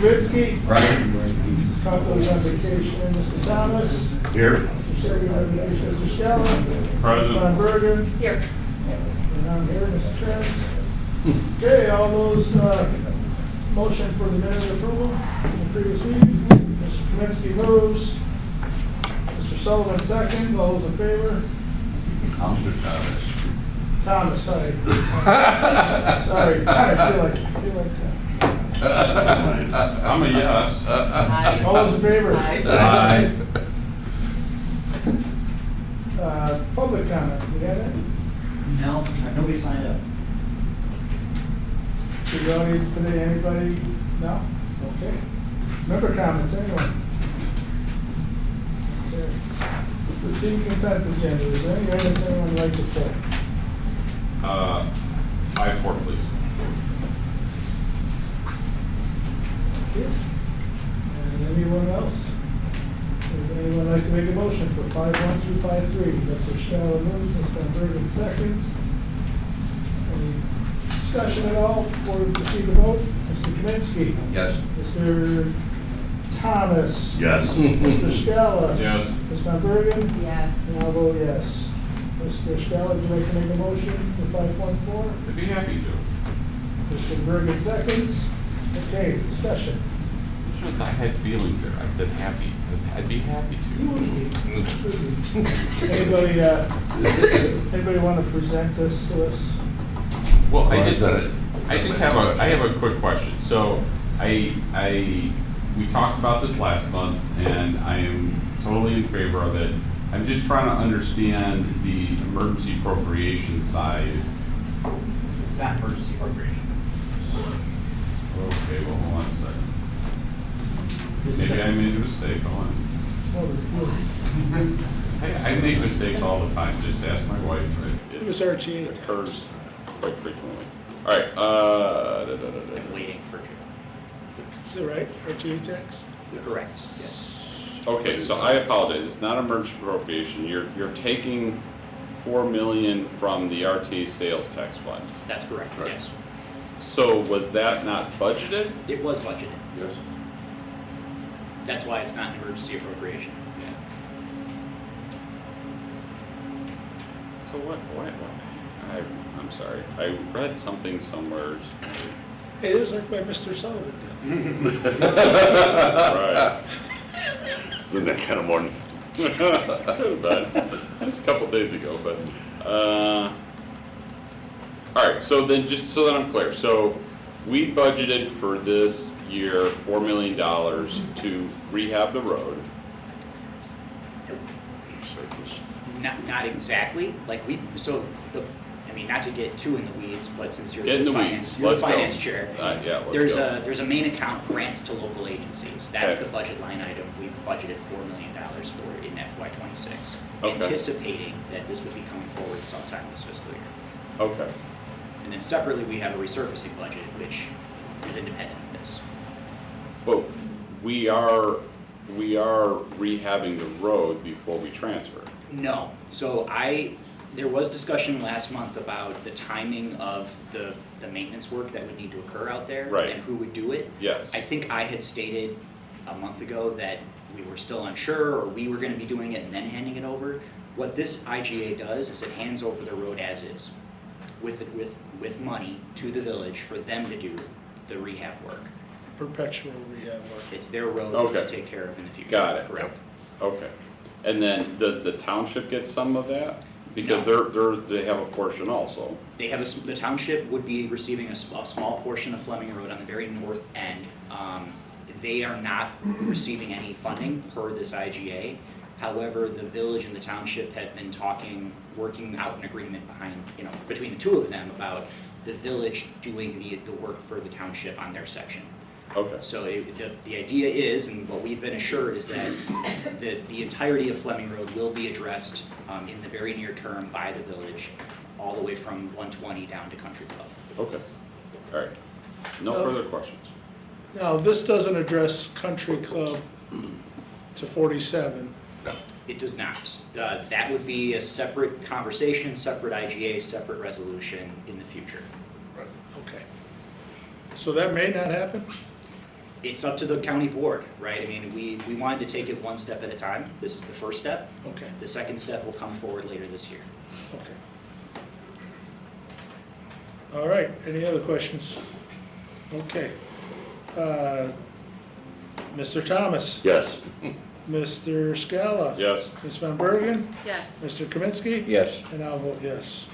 Kwiatkowski. Right. Mr. Couples on vacation, Mr. Thomas. Here. Mr. Sagan on vacation, Mr. Scala. Present. Mr. Von Bergen. Here. And I'm here, Mr. Trent. Okay, all those, motion for the minute approval in the previous meeting. Mr. Kaminsky moves. Mr. Sullivan seconds. All those in favor? Mr. Thomas. Thomas, sorry. Sorry, I feel like that. I'm a yes. Aye. All those in favor? Aye. Public comment, we got it? No, nobody signed up. To the audience today, anybody? No? Okay. Member comments, anyone? Okay. The team consent agenda, is there any items anyone would like to pull? I-4, please. And anyone else? Would anyone like to make a motion for 51253? Mr. Schnell moves, Ms. Van Bergen seconds. Any discussion at all before we proceed to vote? Mr. Kaminsky? Yes. Mr. Thomas? Yes. Mr. Scala? Yes. Ms. Van Bergen? Yes. And I'll vote yes. Mr. Scala, would you like to make a motion for 514? I'd be happy to. Mr. Bergen seconds. Okay, discussion. Just I had feelings there. I said happy. I'd be happy to. Anybody, anybody want to present this to us? Well, Well, I is that it? just have a quick question. So we talked about this last month, and I am totally in favor of it. I'm just trying to understand the emergency appropriation side. It's not emergency appropriation. Okay, well, hold on a second. This is Maybe I made a mistake. Hold on. I make mistakes all the time. Just ask my wife. It was RTA. It occurs quite frequently. All right. I'm waiting for you. Is it right? RTA tax? Correct, yes. Okay, so I apologize. It's not emergency appropriation. You're taking $4 million from the RTA sales tax fund. That's correct, Right. yes. So was that not budgeted? It was budgeted. Yes. That's why it's not an emergency appropriation. So what? I'm sorry. I read something somewhere. Hey, this is like by Mr. Sullivan. Right. In that kind of morning. Could have been. Just a couple days ago, but, all right, so then, just so that I'm clear, so we budgeted for this year $4 million to rehab the road. Not exactly, like not to get too in the weeds, but since you're Get in the the finance, weeds. you're the Let's go. finance chair. Yeah, let's There's go. there's a main account, grants to local agencies. That's Okay. the budget line item we've budgeted $4 million for in FY26. Okay. Anticipating that this would be coming forward sometime this fiscal year. Okay, And then separately, we have a resurfacing budget, which is independent of this. but we are rehabbing the road before we transfer. No, so there was discussion last month about the timing of the maintenance work that would need to occur out there. Right. And who would do it. Yes. I think I had stated a month ago that we were still unsure, or we were gonna be doing it and then handing it over. What this IGA does is it hands over the road as is, with money to the village for them to do the rehab work. Perpetual rehab work. It's their road Okay. to take care of in the future. Got it. Correct. Okay, and then does the township get some of that? Because they have a portion also. They have the township would be receiving a small portion of Fleming Road on the very north end. They are not receiving any funding per this IGA. However, the village and the township have been working out an agreement between the two of them about the village doing the work for the township on their section. Okay, So the idea is, and what we've been assured is that the entirety of Fleming Road will be addressed in the very near term by the village, all the way from 120 down to Country Club. okay, all right. No further questions. Now, this doesn't address Country Club to 47. It does not. That would be a separate conversation, separate IGA, separate resolution in the future. Okay. So that may not happen? It's up to the county board, right? I mean, we wanted to take it one step at a time. This is the first step. Okay, The second step will come forward later this year. okay. All right, any other questions? Okay. Mr. Thomas? Yes. Mr. Scala? Yes. Ms. Van Bergen? Yes. Mr. Kaminsky? Yes. And I'll vote yes.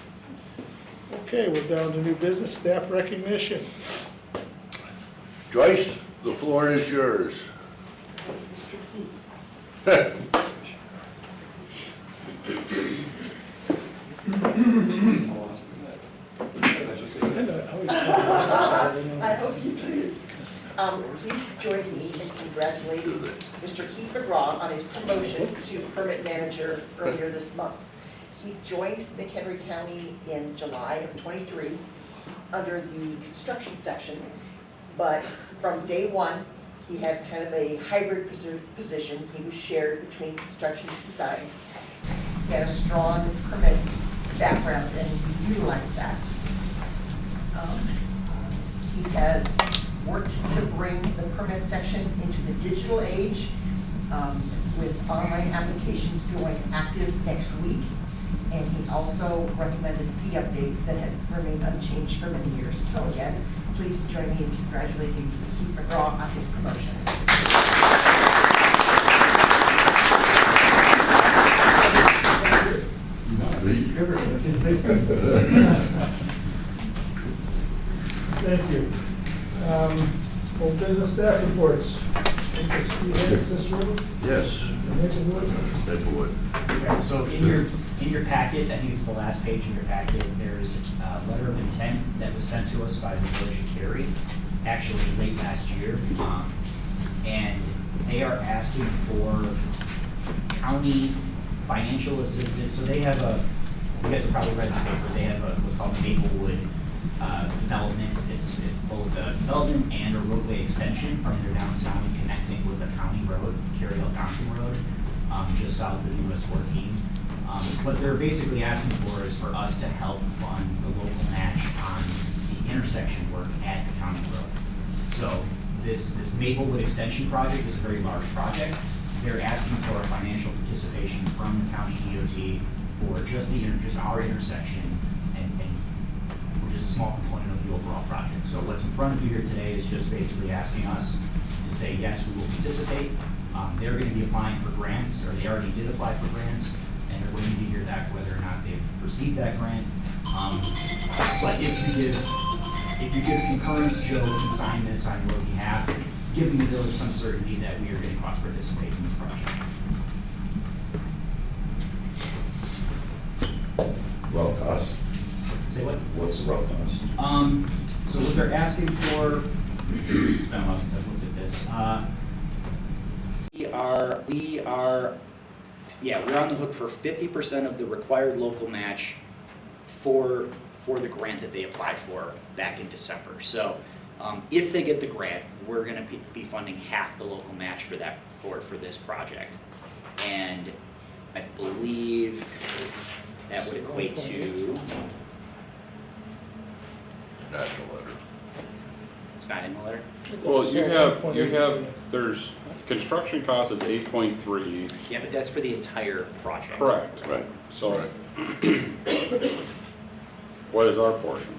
Okay, we're down to new business, staff recognition. Joyce, the floor is yours. And I always call Mr. Sullivan. I hope you please. Please join me in congratulating Mr. Keith McGraw on his promotion to permit manager earlier this month. Keith joined McHenry County in July of '23 under the construction section, but from day one, he had kind of a hybrid position. He was shared between construction and design. He had a strong permit background and he utilized that. He has worked to bring the permit section into the digital age, with online applications going active next week. And he also recommended fee updates that have remained unchanged for many years. So again, please join me in congratulating Keith McGraw on his promotion. Thank you. Old business staff reports. This room, Yes. Maplewood. Maplewood. Right, so in your packet, I think it's the last page in your packet, there's a letter of intent that was sent to us by the village of Cary, actually late last year. And they are asking for county financial assistance. So they have you guys have probably read the paper, they have what's called Maplewood development. It's both a development and a roadway extension from their downtown connecting with the county road, Cary-Algonquin Road, just south of US 14. What they're basically asking for is for us to help fund the local match on the intersection work at the county road. So this Maplewood extension project is a very large project. They're asking for a financial participation from the county DOT for just our intersection and which is a small component of the overall project. So what's in front of you here today is just basically asking us to say, yes, we will participate. They're going to be applying for grants, or they already did apply for grants, and they're waiting to hear back whether or not they've received that grant. But if you give concurrence, Joe can sign this on your behalf, giving the village some certainty that we are going to cost participate in this project. Rough cost. Say what? What's the rough cost? So what they're asking for, it's been a while since I've looked at this. We're on the hook for 50% of the required local match for the grant that they applied for back in December. So if they get the grant, we're gonna be funding half the local match for this project. And I believe that would equate to, Not the letter. it's not in the letter? Well, you have, there's, construction cost is 8.3, Yeah, but that's for the entire project. correct, right? So, what is our portion?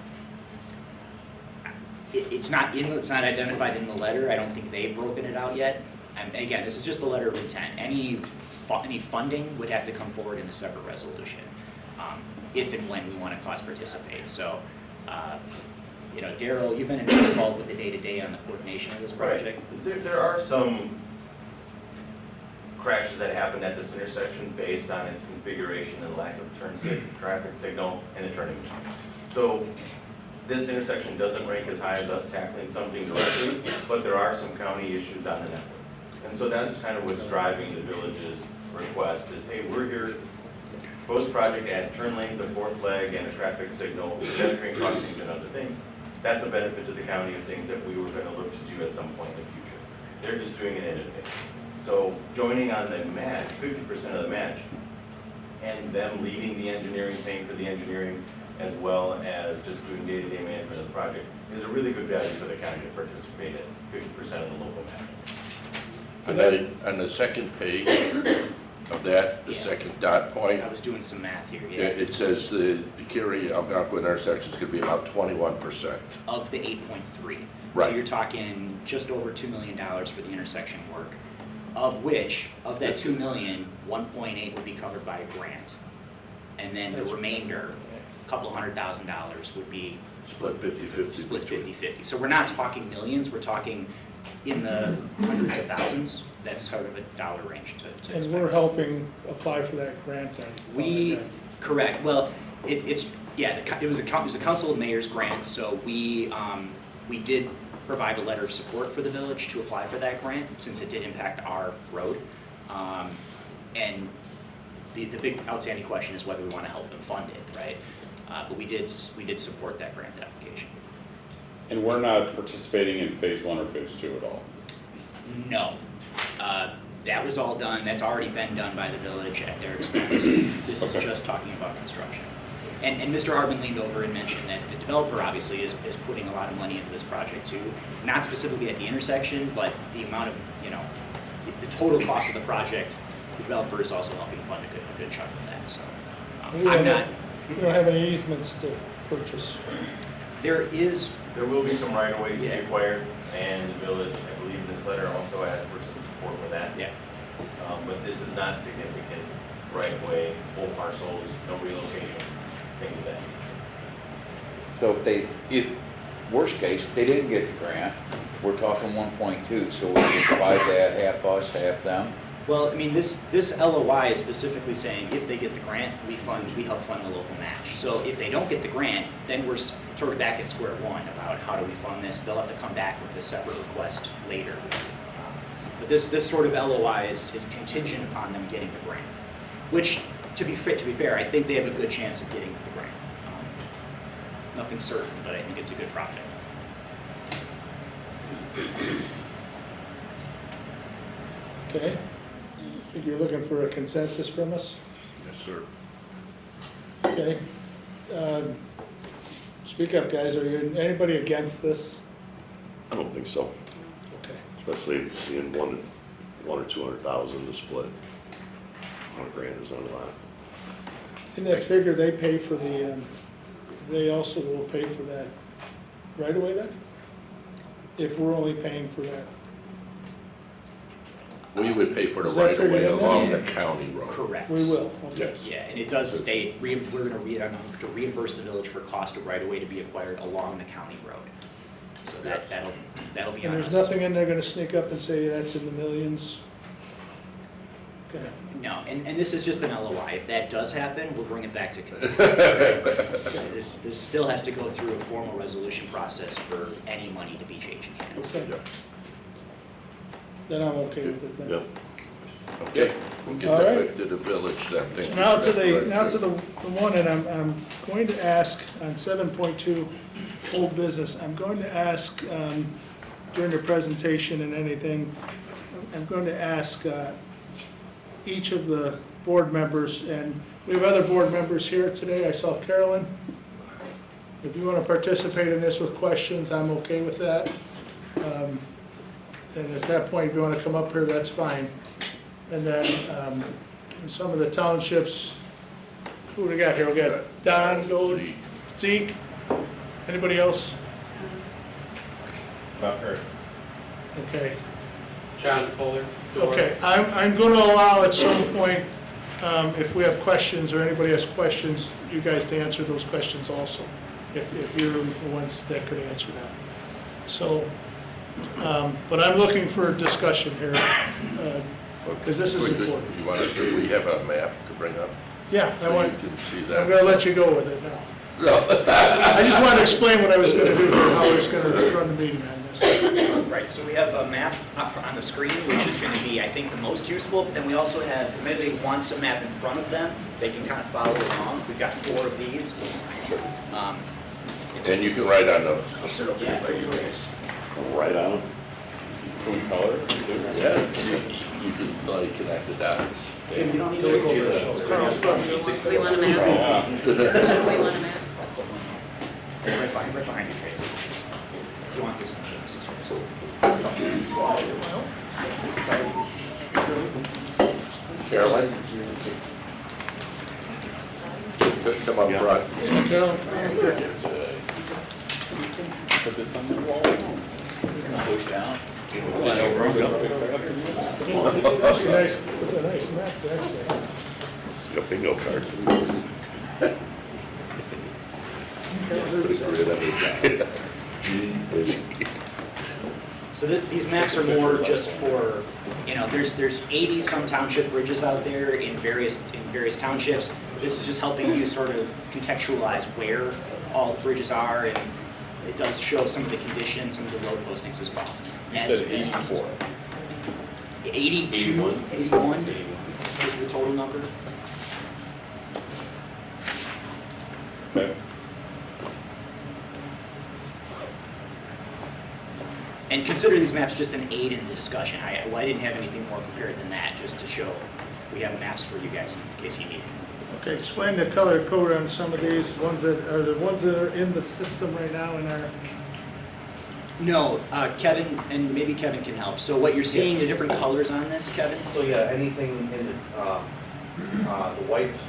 It's not identified in the letter. I don't think they've broken it out yet. And again, this is just a letter of intent. Any funding would have to come forward in a separate resolution, if and when we want to cost participate. So, Daryl, you've been involved with the day-to-day on the coordination of this project. There are some crashes that happened at this intersection based on its configuration and lack of traffic signal and the turning. So this intersection doesn't rank as high as us tackling something directly, but there are some county issues on the network. And so that's kind of what's driving the village's request is, hey, we're here, post-project adds turn lanes, a fourth leg, and a traffic signal, pedestrian crossings and other things. That's a benefit to the county of things that we were going to look to do at some point in the future. They're just doing it in advance. So joining on the match, 50% of the match, and them leading the engineering, paying for the engineering, as well as just doing day-to-day management of the project, is a really good value for the county to participate at 50% of the local match. On the second page of that, the Yeah. second dot point, I was doing some math here, it says the Cary Algonquin intersection is gonna be about 21%. of the 8.3. So Right. you're talking just over $2 million for the intersection work, of which, of that 2 million, 1.8 would be covered by a grant. And then the That's- remainder, a couple $100,000 would be Split 50/50. split 50/50. So we're not talking millions, we're talking in the hundreds of thousands. That's sort of a dollar range to And expect. we're helping apply for that grant then? We, correct, well, it's, yeah, it was a council of mayors grant, so we did provide a letter of support for the village to apply for that grant, since it did impact our road. And the big outstanding question is whether we want to help them fund it, right? But we did support that grant application. And we're not participating in phase 1 or phase 2 at all. No. That was all done, that's already been done by the village at their expense. This is Okay. just talking about construction. And Mr. Harbin leaned over and mentioned that the developer obviously is putting a lot of money into this project too. Not specifically at the intersection, but the amount of, the total cost of the project, the developer is also helping fund a good chunk of that, so. I'm not, We don't have any easements to purchase. there is, There will be some right-of-ways Yeah. required, and the village, I believe in this letter, also asked for some support for that. yeah, But this is not significant right-of-way, whole parcels, no relocations, things of that nature. So if, worst case, they didn't get the grant, we're talking 1.2, so we can divide that, half us, half them. well, I mean, this LOI is specifically saying if they get the grant, we help fund the local match. So if they don't get the grant, then we're sort of back at square one about how do we fund this. They'll have to come back with a separate request later. But this sort of LOI is contingent upon them getting the grant, which, to be fair, I think they have a good chance of getting the grant. Nothing certain, but I think it's a good project. Okay? Think you're looking for a consensus from us? Yes, sir. Okay. Speak up, guys. Are you, anybody against this? I don't think so, Okay. especially being one or 200,000 to split. $100,000 is not a lot. In that figure, they pay for the, they also will pay for that right away then? If we're only paying for that? We would pay for the Is that right of way figured in there? along the county road. Correct. We will, okay. Yes. Yeah, and it does state, we're gonna reimburse the village for cost of right-of-way to be acquired along the county road. So Yes. that'll be And on there's us. nothing in there gonna sneak up and say that's in the millions? Okay. No, and this is just an LOI. If that does happen, we'll bring it back to committee. This still has to go through a formal resolution process for any money to be changing hands. Okay. Yeah. Then I'm okay with it then. Yep. Okay, we'll get All that right. back to the village then. Thank So you now for to that the correction. one, and I'm going to ask on 7.2, old business, I'm going to ask, during the presentation and anything, I'm going to ask each of the board members, and we have other board members here today. I saw Carolyn. If you want to participate in this with questions, I'm okay with that. And at that point, if you want to come up here, that's fine. And then in some of the townships, who do we got here? We got Don, Gold, Zeke. Anybody else? Not heard. Okay. John Fuller. Okay, I'm going to allow at some point, if we have questions or anybody has questions, you guys to answer those questions also, if you're the ones that could answer that. So, but I'm looking for discussion here, because this is Quickly, important. You want us to, we have a map to bring up, Yeah, I so want, you can see that. I'm going to let you go with it now. No. I just wanted to explain what I was going to do, how I was going to run the meeting on this. Right, so we have a map up on the screen, which is gonna be, I think, the most useful, but then we also have, if anybody wants a map in front of them, they can kind of follow along. We've got 4 of these. And you can write on those. Yeah, Right on. Can we color it? Yeah, you can like connect the dots. you don't need to look over the shoulder. We want a map. We want a map. up front. Put this on the wall. Push down. That's a nice map, actually. It's like a bingo card. So these maps are more just for, you know, there's 80 some township bridges out there in various townships. This is just helping you sort of contextualize where all bridges are, and it does show some of the conditions, some of the road postings as well. You As- said as- 84. 81 is the total number. Okay. And consider these maps just an aid in the discussion. I didn't have anything more prepared than that, just to show we have maps for you guys in case you need it. Okay, explain the color code on some of these, the ones that are in the system right now in our, No, Kevin, and maybe Kevin can help. So what you're seeing, the different colors on this, Kevin? So yeah, anything in the white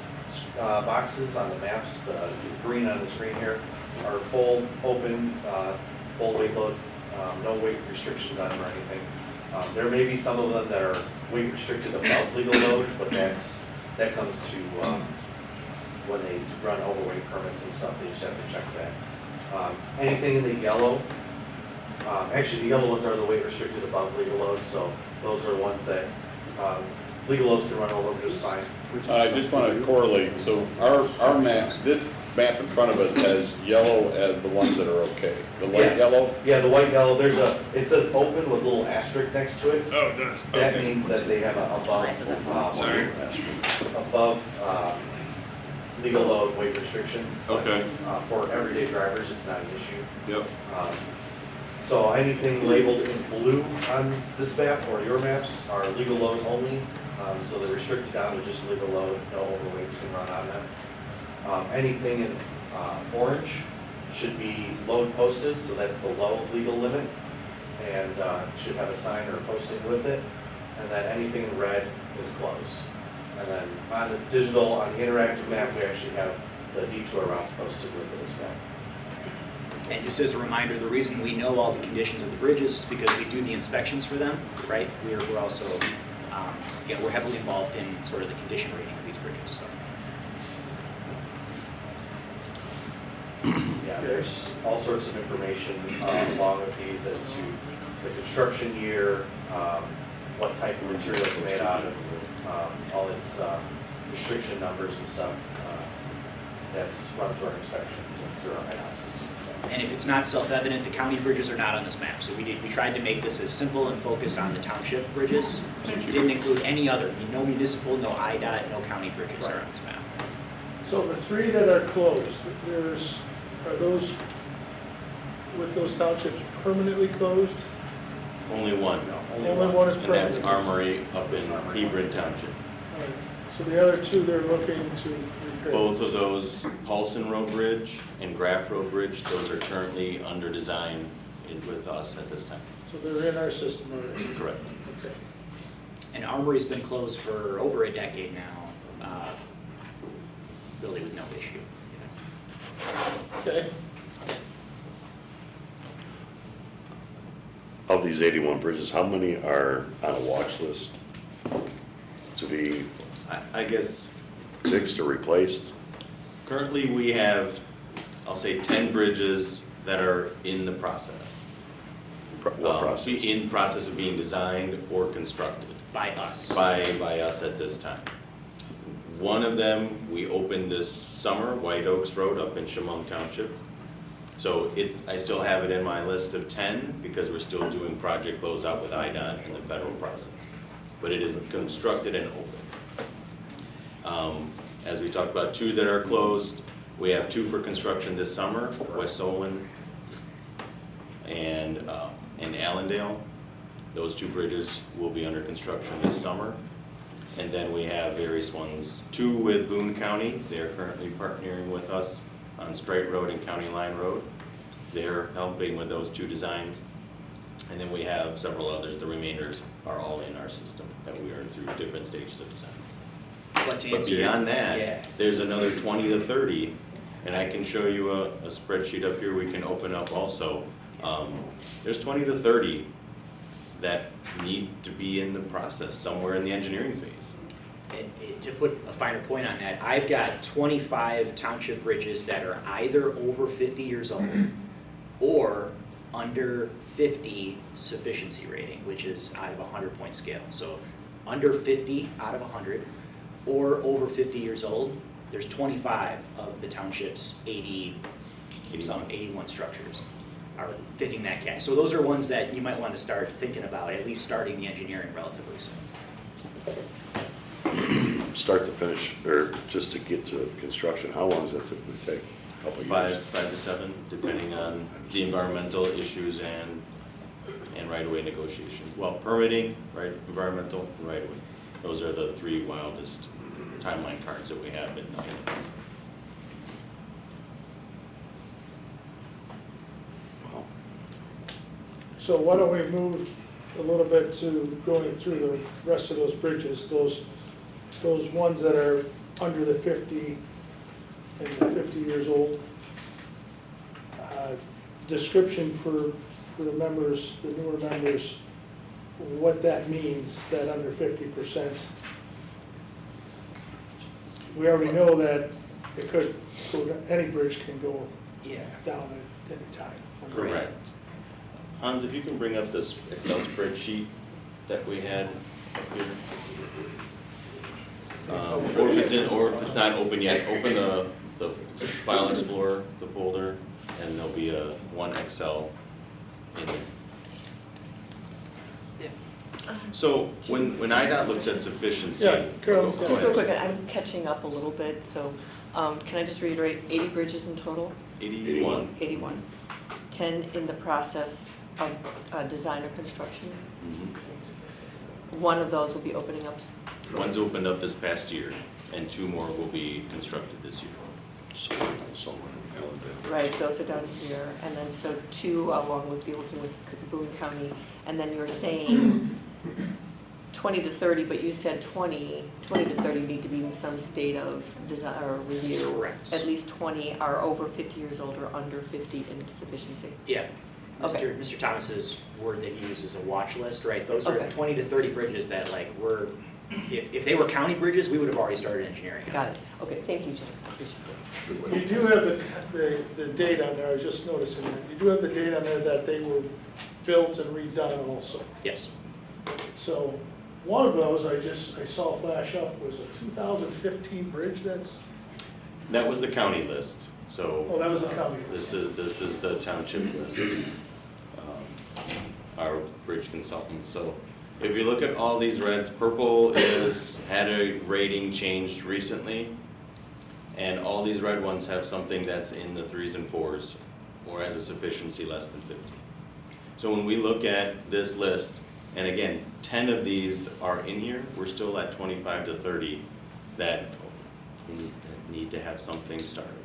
boxes on the maps, the green on the screen here, are full, open, full weight load, no weight restrictions on them or anything. There may be some of them that are weight restricted above legal load, but that comes to when they run overweight permits and stuff, they just have to check that. Anything in the yellow, actually the yellow ones are the weight restricted above legal load, so those are the ones that legal loads can run over just fine. I just want to correlate, so our map, this map in front of us has yellow as the ones that are okay. The light Yes. yellow? Yeah, the white yellow, it says open with a little asterisk next to it. Oh, good. That means that they have a above legal load weight restriction. Okay. For everyday drivers, it's not an issue. Yep. So anything labeled in blue on this map or your maps are legal load only. So they're restricted down to just legal load, no overweights can run on them. Anything in orange should be load posted, so that's below legal limit, and should have a sign or a posting with it. And then anything in red is closed. And then on the digital, on the interactive map, we actually have the detour routes posted with it as well. And just as a reminder, the reason we know all the conditions of the bridges is because we do the inspections for them, right? We're also, we're heavily involved in sort of the condition rating of these bridges, so. Yeah, there's all sorts of information along with these as to the construction year, what type of material it's made out of, all its restriction numbers and stuff. That's run through our inspections and through our IDOT system and stuff. And if it's not self-evident, the county bridges are not on this map. So we tried to make this as simple and focused on the township bridges. So we didn't include any other, no municipal, no IDOT, no county bridges are on this map. so the three that are closed, are those, with those townships permanently closed? Only one, no. Only one is And that's permanent. Armory up in Hebron Township. All right. So the other two they're looking to repair? Both of those, Paulson Road Bridge and Graff Road Bridge, those are currently under design with us at this time. So they're in our system already? Correct. Okay. And Armory's been closed for over a decade now, really with no issue. Okay. Of these 81 bridges, how many are on a watch list to be I guess fixed or replaced? currently we have, I'll say 10 bridges that are in the process. What process? In process of being designed or constructed By us. by us at this time. One of them, we opened this summer, White Oaks Road up in Chemung Township. So I still have it in my list of 10 because we're still doing project closeout with IDOT and the federal process. But it is constructed and open. As we talked about, 2 that are closed, we have 2 for construction this summer, West Solon and Allendale. Those 2 bridges will be under construction this summer. And then we have various ones, 2 with Boone County. They're currently partnering with us on Straight Road and County Line Road. They're helping with those 2 designs. And then we have several others. The remainders are all in our system that we are through different stages of design. But to But answer your- beyond that, yeah. there's another 20 to 30 And I can show you a spreadsheet up here we can open up also. There's 20 to 30 that need to be in the process somewhere in the engineering phase. And to put a finer point on that, I've got 25 township bridges that are either over 50 years old or under 50 sufficiency rating, which is out of a 100-point scale. So under 50 out of 100 or over 50 years old, there's 25 of the township's 81 structures are fitting that category. So those are ones that you might want to start thinking about, at least starting the engineering relatively soon. Start to finish, or just to get to construction, how long does that typically take? A couple of years? 5 to 7, depending on the environmental issues and right-of-way negotiation. Well, permitting, right, environmental, and right-of-way. Those are the 3 wildest timeline cards that we have in the process. Wow. So why don't we move a little bit to going through the rest of those bridges, those ones that are under the 50 and the 50 years old. Description for the members, the newer members, what that means, that under 50%. We already know that it could go, any bridge can go down at any time. Correct. Hans, if you can bring up this Excel spreadsheet that we had up here. Or if it's not open yet, open the File Explorer, the folder, and there'll be one Excel in there. So when IDOT looks at sufficiency. Yeah, Carol, Go Just real ahead. quick, I'm catching up a little bit, so can I just reiterate, 80 bridges in total? 81. 81. 10 in the process of design or construction. Mhm. One of those will be opening up. One's opened up this past year, and 2 more will be constructed this year. Somewhere in Allendale. Right, those are down here, and then so 2 along with, be working with Boone County, and then you're saying 20 to 30, but you said 20 to 30 need to be in some state of design or review. Correct. At least 20 are over 50 years old or under 50 in sufficiency. Yeah. Okay. Mr. Thomas's word that he uses, a watch list, right? Those are Okay. 20 to 30 bridges that were, if they were county bridges, we would have already started engineering. Got it. Okay, thank you, Jim. I appreciate it. You do have the date on there, I was just noticing that. You do have the date on there that they were built and redone also. Yes. So one of those I saw flash up was a 2015 bridge That was the county list, so. Oh, that was the county list. This is the township list, our bridge consultants. So if you look at all these reds, purple had a rating changed recently, and all these red ones have something that's in the 3s and 4s, or has a sufficiency less than 50. So when we look at this list, and again, 10 of these are in here, we're still at 25 to 30 that need to have something started.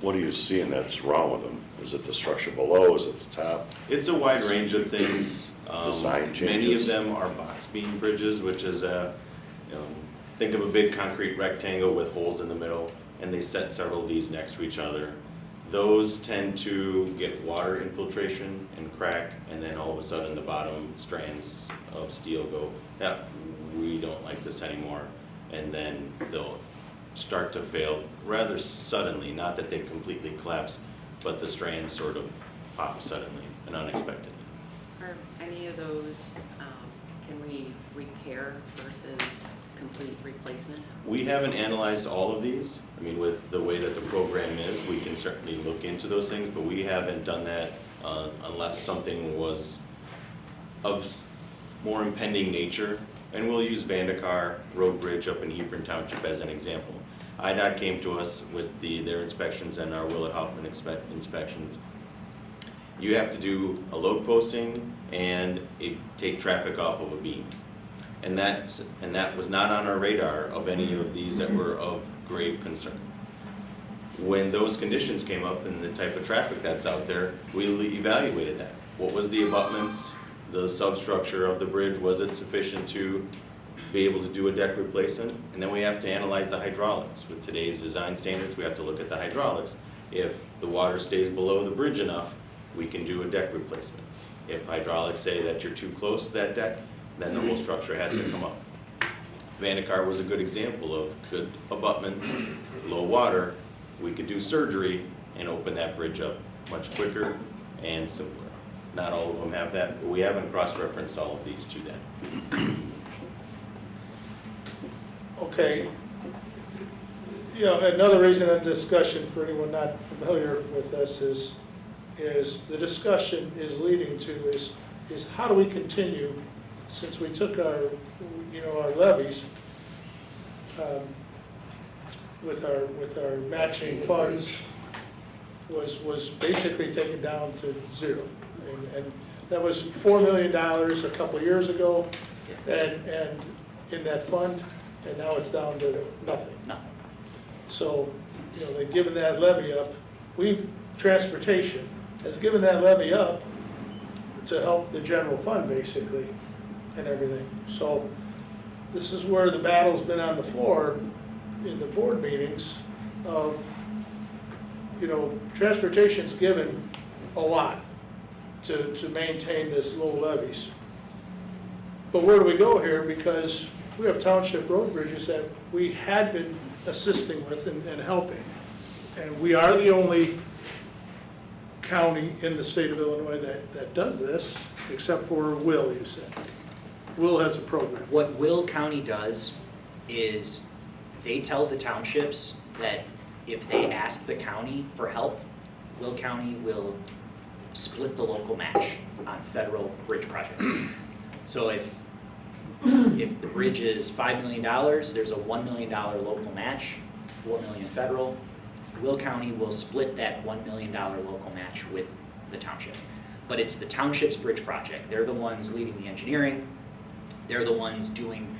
What are you seeing that's wrong with them? Is it the structure below, is it the top? It's a wide range of things. Design Many of changes. them are box beam bridges, which is think of a big concrete rectangle with holes in the middle, and they set several of these next to each other. Those tend to get water infiltration and crack, and then all of a sudden the bottom strands of steel go, yeah, we don't like this anymore. And then they'll start to fail rather suddenly, not that they completely collapse, but the strands sort of pop suddenly and unexpectedly. Are any of those, can we repair versus complete replacement? We haven't analyzed all of these. I mean, with the way that the program is, we can certainly look into those things, but we haven't done that unless something was of more impending nature. And we'll use Vandekar Road Bridge up in Hebron Township as an example. IDOT came to us with their inspections and our Willett Hoffman inspections. You have to do a load posting and take traffic off of a beam. And that was not on our radar of any of these that were of grave concern. When those conditions came up and the type of traffic that's out there, we evaluated that. What was the abutments, the substructure of the bridge, was it sufficient to be able to do a deck replacement, and then we have to analyze the hydraulics. With today's design standards, we have to look at the hydraulics. If the water stays below the bridge enough, we can do a deck replacement. If hydraulics say that you're too close to that deck, then the whole structure has to come up. Vandekar was a good example of good abutments, low water, we could do surgery and open that bridge up much quicker and simpler. Not all of them have that, but we haven't cross-referenced all of these to that. Okay. You know, another reason of discussion for anyone not familiar with this is the discussion is leading to is how do we continue, since we took our, you know, our levies with our matching funds was basically taken down to zero. And that was $4 million a couple of years ago, and in that fund, and now it's down to nothing. Nothing. So, you know, they've given that levy up. Transportation has given that levy up to help the general fund, basically, and everything. So this is where the battle's been on the floor in the board meetings of, you know, transportation's given a lot to maintain this low levies. But where do we go here? Because we have township road bridges that we had been assisting with and helping. And we are the only county in the state of Illinois that does this, except for Will, you said. Will has a program. What Will County does is they tell the townships that if they ask the county for help, Will County will split the local match on federal bridge projects. So if the bridge is $5 million, there's a $1 million local match, $4 million federal. Will County will split that $1 million local match with the township. But it's the township's bridge project. They're the ones leading the engineering. They're the ones doing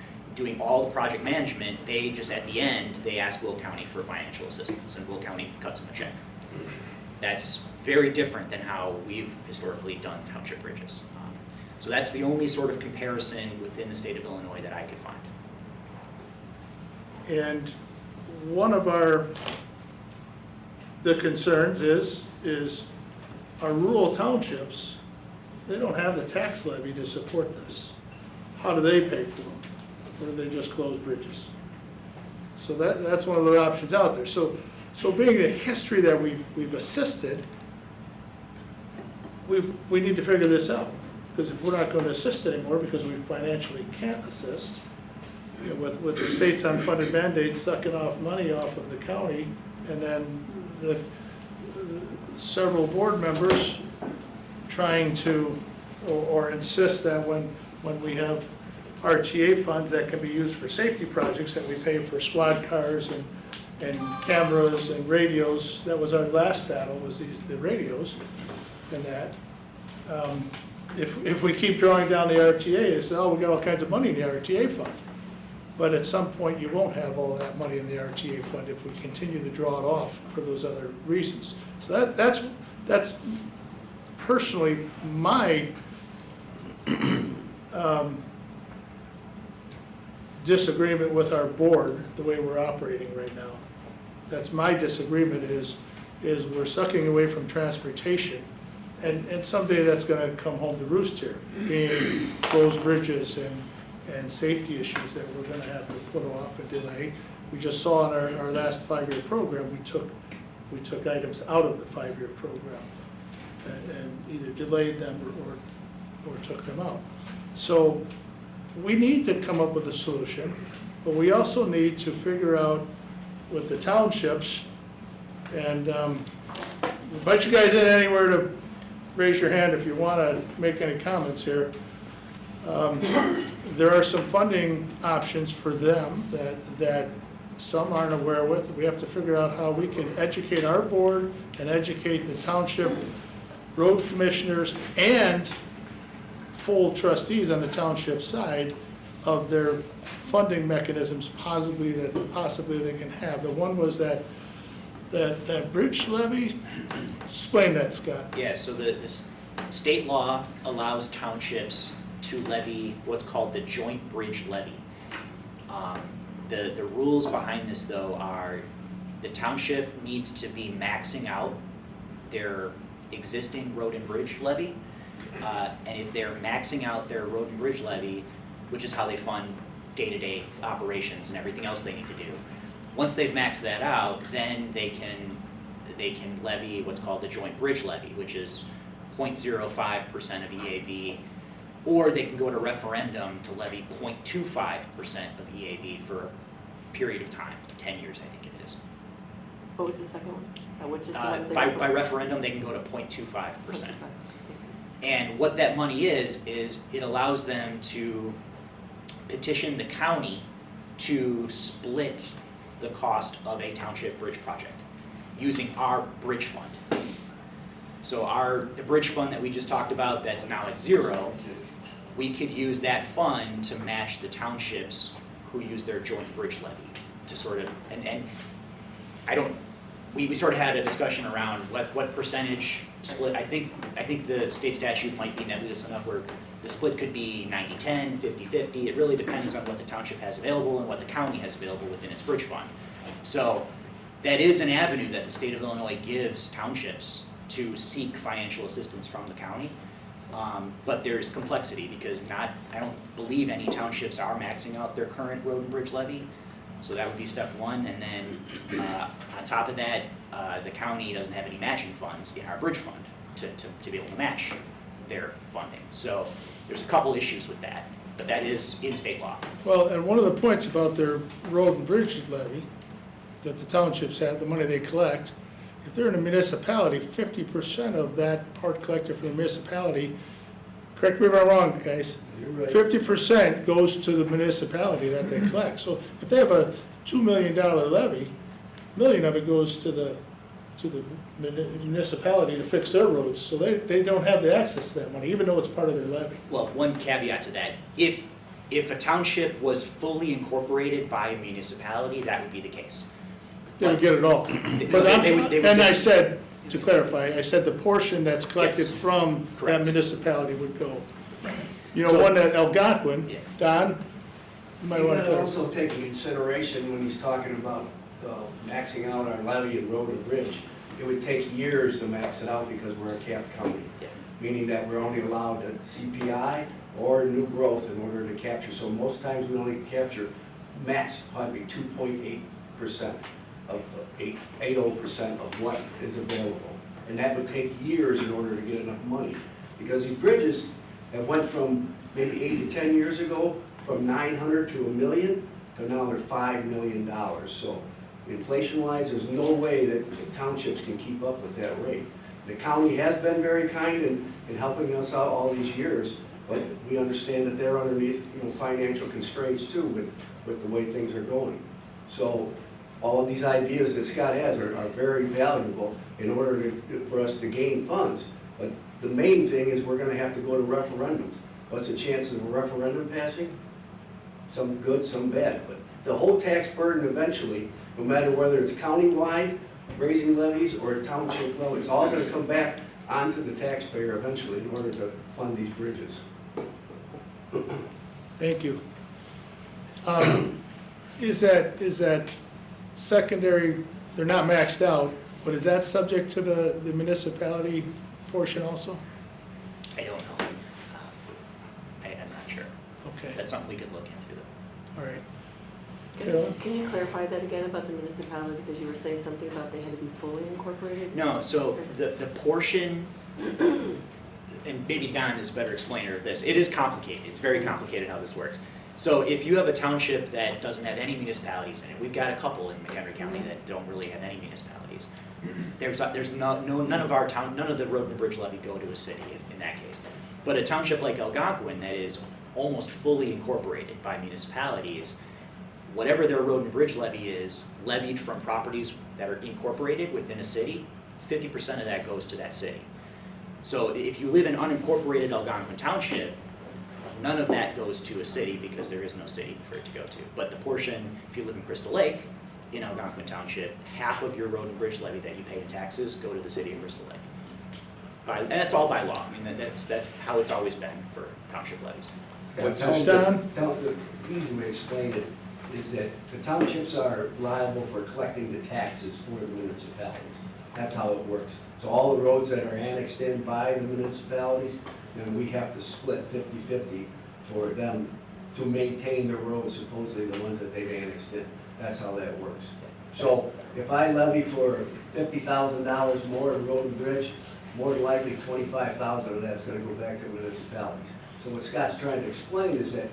all the project management. They just, at the end, they ask Will County for financial assistance, and Will County cuts them a check. That's very different than how we've historically done township bridges. So that's the only sort of comparison within the state of Illinois that I could find. And one of the concerns is our rural townships, they don't have the tax levy to support this. How do they pay for them? Or do they just close bridges? So that's one of the options out there. So being the history that we've assisted, we need to figure this out. Because if we're not going to assist anymore because we financially can't assist, you know, with the state's unfunded mandates sucking off money off of the county, and then the several board members trying to or insist that when we have RTA funds that can be used for safety projects, that we pay for squad cars and cameras and radios. That was our last battle, was the radios and that. If we keep drawing down the RTA, they say, oh, we got all kinds of money in the RTA fund. But at some point, you won't have all that money in the RTA fund if we continue to draw it off for those other reasons. So that's personally my disagreement with our board, the way we're operating right now. That's my disagreement is we're sucking away from transportation. And someday that's going to come home to roost here, being closed bridges and safety issues that we're going to have to put off and delay. We just saw in our last 5-year program, we took items out of the 5-year program and either delayed them or took them out. So we need to come up with a solution, but we also need to figure out with the townships, and invite you guys in anywhere to raise your hand if you want to make any comments here. There are some funding options for them that some aren't aware with. We have to figure out how we can educate our board and educate the township road commissioners and full trustees on the township side of their funding mechanisms possibly they can have. The one was that bridge levy. Explain that, Scott. Yeah, so the state law allows townships to levy what's called the joint bridge levy. The rules behind this though are, the township needs to be maxing out their existing road and bridge levy. And if they're maxing out their road and bridge levy, which is how they fund day-to-day operations and everything else they need to do, once they've maxed that out, then they can levy what's called the joint bridge levy, which is 0.05% of EAV, or they can go to referendum to levy 0.25% of EAV for a period of time, 10 years I think it is. What was the second one? Which is the one that By referendum, they can go to 0.25%. And what that money is it allows them to petition the county to split the cost of a township bridge project using our bridge fund. So the bridge fund that we just talked about, that's now at 0, we could use that fund to match the townships who use their joint bridge levy to sort of, and I don't, we sort of had a discussion around what percentage split. I think the state statute might be nebulous enough where the split could be 90-10, 50-50. It really depends on what the township has available and what the county has available within its bridge fund. So that is an avenue that the state of Illinois gives townships to seek financial assistance from the county. But there's complexity because I don't believe any townships are maxing out their current road and bridge levy. So that would be step one, and then on top of that, the county doesn't have any matching funds in our bridge fund to be able to match their funding. So there's a couple issues with that, but that is in state law. Well, and one of the points about their road and bridge levy, that the townships have, the money they collect, if they're in a municipality, 50% of that part collected from the municipality, correct me if I'm wrong, guys, 50% goes to the municipality that they collect. So if they have a $2 million levy, $1 million of it goes to the municipality to fix their roads. So they don't have the access to that money, even though it's part of their levy. Well, one caveat to that, if a township was fully incorporated by a municipality, that would be the case. They would get it all. But they would I said, to clarify, I said the portion that's collected Yes. from Correct. that municipality would go. You know, So- one at Algonquin, Yeah. Don, you might You want to gotta clarify. also take into consideration when he's talking about maxing out our levy and road and bridge, it would take years to max it out because we're a capped county. Yeah. Meaning that we're only allowed a CPI or new growth in order to capture. So most times we only capture max probably 2.8% of 80% of what is available. And that would take years in order to get enough money. Because these bridges have went from maybe 8 to 10 years ago, from 900 to $1 million, to now they're $5 million. So inflation-wise, there's no way that the townships can keep up with that rate. The county has been very kind in helping us out all these years, but we understand that they're underneath, financial constraints too with the way things are going. So all of these ideas that Scott has are very valuable in order for us to gain funds. But the main thing is we're gonna have to go to referendums. What's the chances of a referendum passing? Some good, some bad, but the whole tax burden eventually, no matter whether it's countywide, raising levies, or township level, it's all gonna come back onto the taxpayer eventually in order to fund these bridges. Thank you. Is that secondary, they're not maxed out, but is that subject to the municipality portion also? I don't know. I'm not sure. Okay, That's something we could look into though. all right. Can you clarify that again about the municipality, because you were saying something about they had to be fully incorporated? No, so the portion, and maybe Don is a better explainer of this, it is complicated, it's very complicated how this works. So if you have a township that doesn't have any municipalities in it, we've got a couple in McHenry County that don't really have any municipalities. There's none of the road and bridge levy go to a city in that case. But a township like Algonquin that is almost fully incorporated by municipalities, whatever their road and bridge levy is levied from properties that are incorporated within a city, 50% of that goes to that city. So if you live in unincorporated Algonquin Township, none of that goes to a city because there is no city for it to go to. But the portion, if you live in Crystal Lake, in Algonquin Township, half of your road and bridge levy that you pay in taxes go to the city of Crystal Lake. And that's all by law. I mean, that's how it's always been for township levies. Easy way to explain it. is that the townships are liable for collecting the taxes for the municipalities. That's how it works. So all the roads that are annexed in by the municipalities, then we have to split 50-50 for them to maintain their roads, supposedly the ones that they've annexed in. That's how that works. So if I levy for $50,000 more in road and bridge, more than likely 25,000 of that's gonna go back to municipalities. So what Scott's trying to explain is that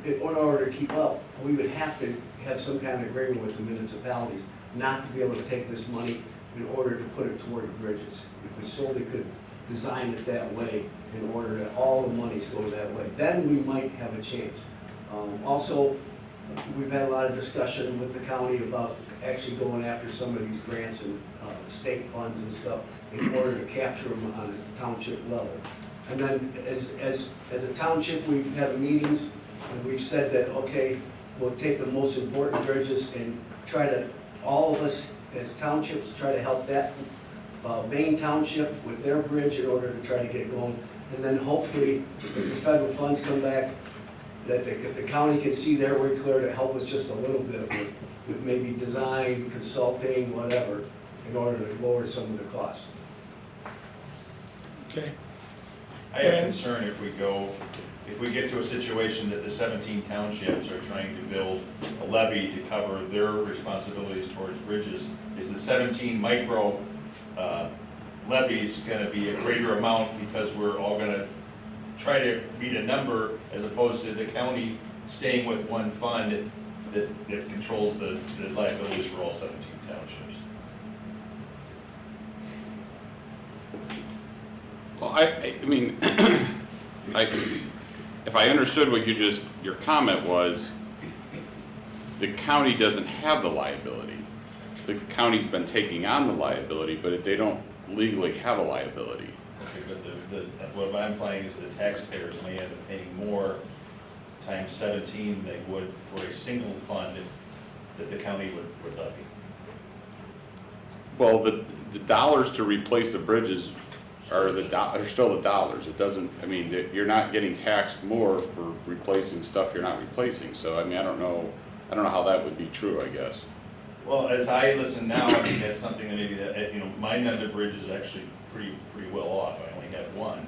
in order to keep up, we would have to have some kind of agreement with the municipalities not to be able to take this money in order to put it toward the bridges. If we solely could design it that way, in order that all the monies go that way, then we might have a chance. Also, we've had a lot of discussion with the county about actually going after some of these grants and state funds and stuff in order to capture them on a township level. And then as a township, we've had meetings and we've said that, okay, we'll take the most important bridges and try to, all of us as townships, try to help that Maine Township with their bridge in order to try to get going. And then hopefully, if the federal funds come back, that if the county can see their way clear to help us just a little bit with maybe design, consulting, whatever, in order to lower some of the costs. Okay. I have concern if we get to a situation that the 17 townships are trying to build a levy to cover their responsibilities towards bridges, is the 17 micro levies gonna be a greater amount because we're all gonna try to meet a number as opposed to the county staying with one fund that controls the liabilities for all 17 townships? Well, I mean, if I understood what your comment was, the county doesn't have the liability. The county's been taking on the liability, but they don't legally have a liability. Okay, but what I'm implying is the taxpayers may end up paying more times 17 they would for a single fund that the county would levy. Well, the dollars to replace the bridges are still the dollars. It doesn't, I mean, you're not getting taxed more for replacing stuff you're not replacing. So, I mean, I don't know how that would be true, I guess. Well, as I listen now, I think that's something that maybe my end of bridge is actually pretty well off. I only have one.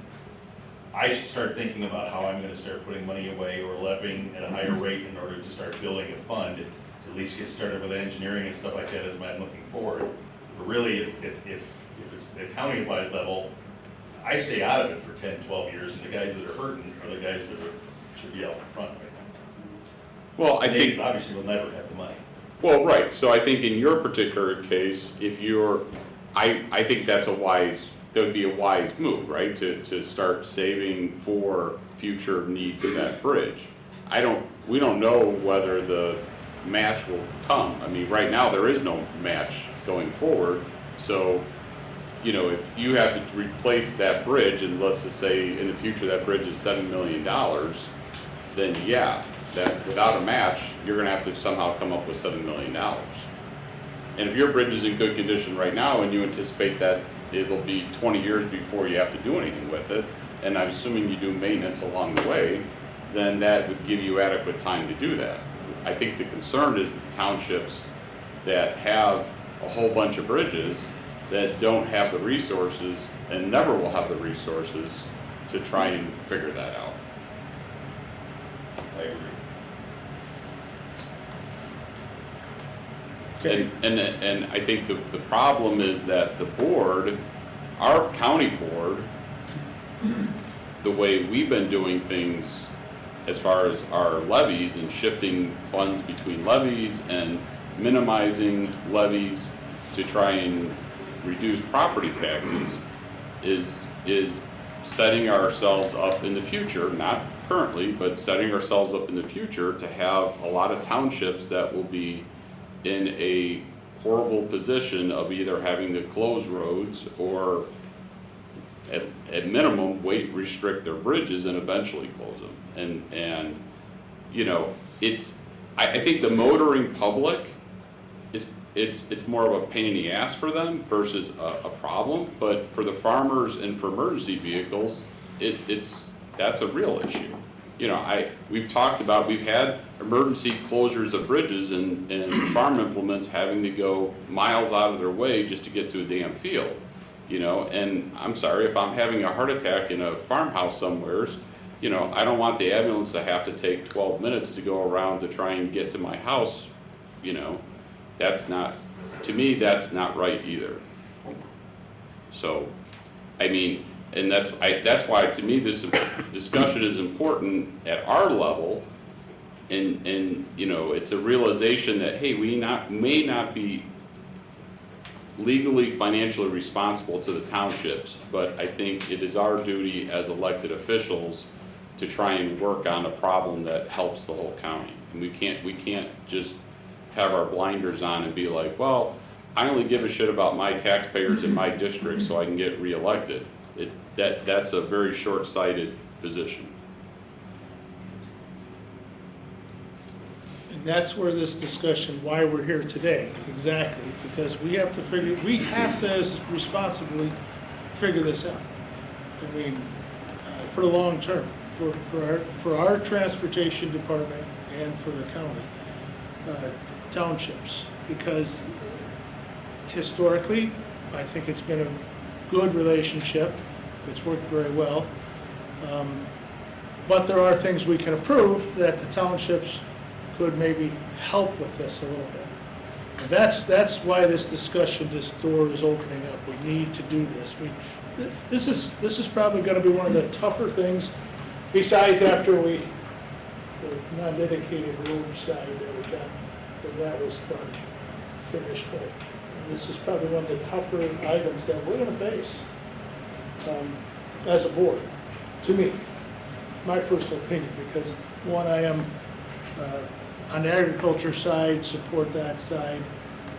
I should start thinking about how I'm gonna start putting money away or levying at a higher rate in order to start building a fund to at least get started with engineering and stuff like that as I'm looking forward. But really, if it's the county-wide level, I stay out of it for 10, 12 years, and the guys that are hurting are the guys that should be out in front right now. Well, They obviously will never have the money. Well, right, so I think in your particular case, I think that would be a wise move, right? To start saving for future needs of that bridge. We don't know whether the match will come. I mean, right now, there is no match going forward, so, you know, if you have to replace that bridge, and let's just say in the future that bridge is $7 million, then yeah, that without a match, you're gonna have to somehow come up with $7 million. And if your bridge is in good condition right now and you anticipate that it'll be 20 years before you have to do anything with it, and I'm assuming you do maintenance along the way, then that would give you adequate time to do that. I think the concern is the townships that have a whole bunch of bridges that don't have the resources and never will have the resources to try and figure that out. I agree. Okay. And I think the problem is that the board, our county board, the way we've been doing things as far as our levies and shifting funds between levies and minimizing levies to try and reduce property taxes is setting ourselves up in the future, not currently, but setting ourselves up in the future to have a lot of townships that will be in a horrible position of either having to close roads or at minimum restrict their bridges and eventually close them. And you know, I think the motoring public it's more of a pain in the ass for them versus a problem, but for the farmers and for emergency vehicles, that's a real issue. we've talked about, we've had emergency closures of bridges and farm implements having to go miles out of their way just to get to a damn field, and I'm sorry, if I'm having a heart attack in a farmhouse somewheres, I don't want the ambulance to have to take 12 minutes to go around to try and get to my house, that's not, to me, that's not right either. So, I mean, and that's why, to me, this discussion is important at our level, and it's a realization that, hey, we may not be legally, financially responsible to the townships, but I think it is our duty as elected officials to try and work on a problem that helps the whole county. And we can't just have our blinders on and be like, well, I only give a shit about my taxpayers in my district so I can get reelected. That's a very short-sighted position. And that's where this discussion, why we're here today, exactly, because we have to as responsibly figure this out. I mean, for the long term, for our transportation department and for the county, townships, because historically, I think it's been a good relationship. It's worked very well. But there are things we can improve that the townships could maybe help with this a little bit. And that's why this discussion, this door is opening up. We need to do this. This is probably going to be one of the tougher things, besides after the non-dedicated roadside that we got, that was done, finished. But this is probably one of the tougher items that we're going to face as a board, to me, my personal opinion, because one, I am on the agriculture side, support that side,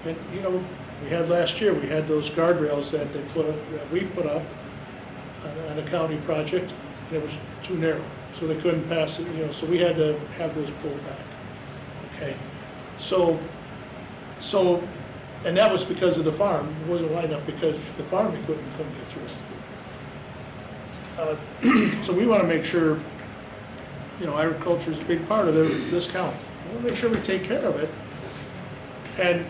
and we had last year, we had those guardrails that we put up on a county project, and it was too narrow, so they couldn't pass it, so we had to have those pulled back. Okay, so and that was because of the farm. It wasn't lined up because the farm we couldn't get through. So we want to make sure, agriculture is a big part of this county. We want to make sure we take care of it. And,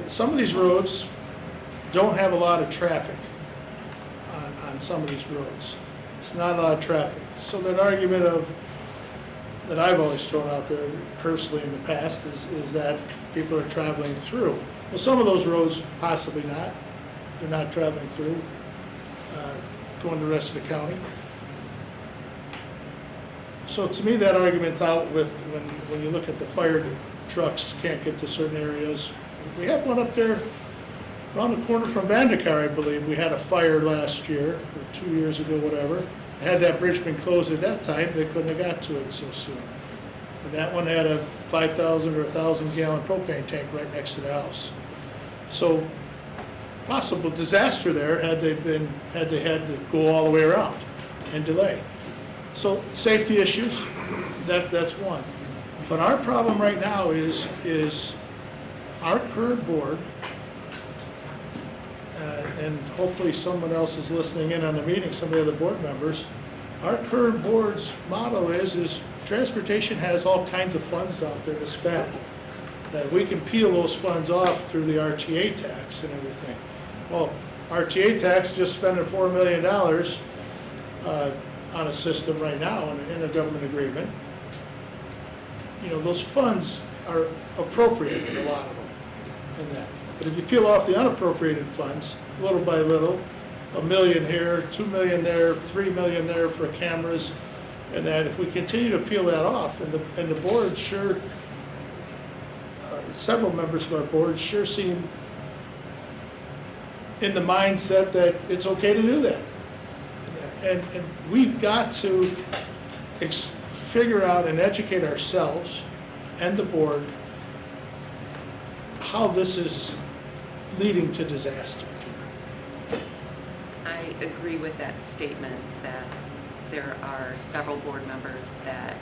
some of these roads don't have a lot of traffic on some of these roads. It's not a lot of traffic. So that argument that I've always thrown out there personally in the past is that people are traveling through. Well, some of those roads, possibly not. They're not traveling through, going to the rest of the county. So to me, that argument's out with when you look at the fire trucks can't get to certain areas. We had one up there around the corner from Vandekar, I believe. We had a fire last year, or 2 years ago, whatever. Had that bridge been closed at that time, they couldn't have got to it so soon. And that one had a 5,000 or 1,000 gallon propane tank right next to the house. So possible disaster there had they had to go all the way around and delay. So safety issues, that's one. But our problem right now is our current board, and hopefully someone else is listening in on the meeting, some of the other board members. Our current board's motto is transportation has all kinds of funds out there to spend. That we can peel those funds off through the RTA tax and everything. Well, RTA tax just spending $4 million on a system right now in a government agreement. Those funds are appropriated, a lot of them, in that. But if you peel off the unappropriated funds, little by little, $1 million here, $2 million there, $3 million there for cameras, and that if we continue to peel that off, and the board sure, several members of our board sure seem in the mindset that it's okay to do that. And we've got to figure out and educate ourselves and the board how this is leading to disaster. I agree with that statement that there are several board members that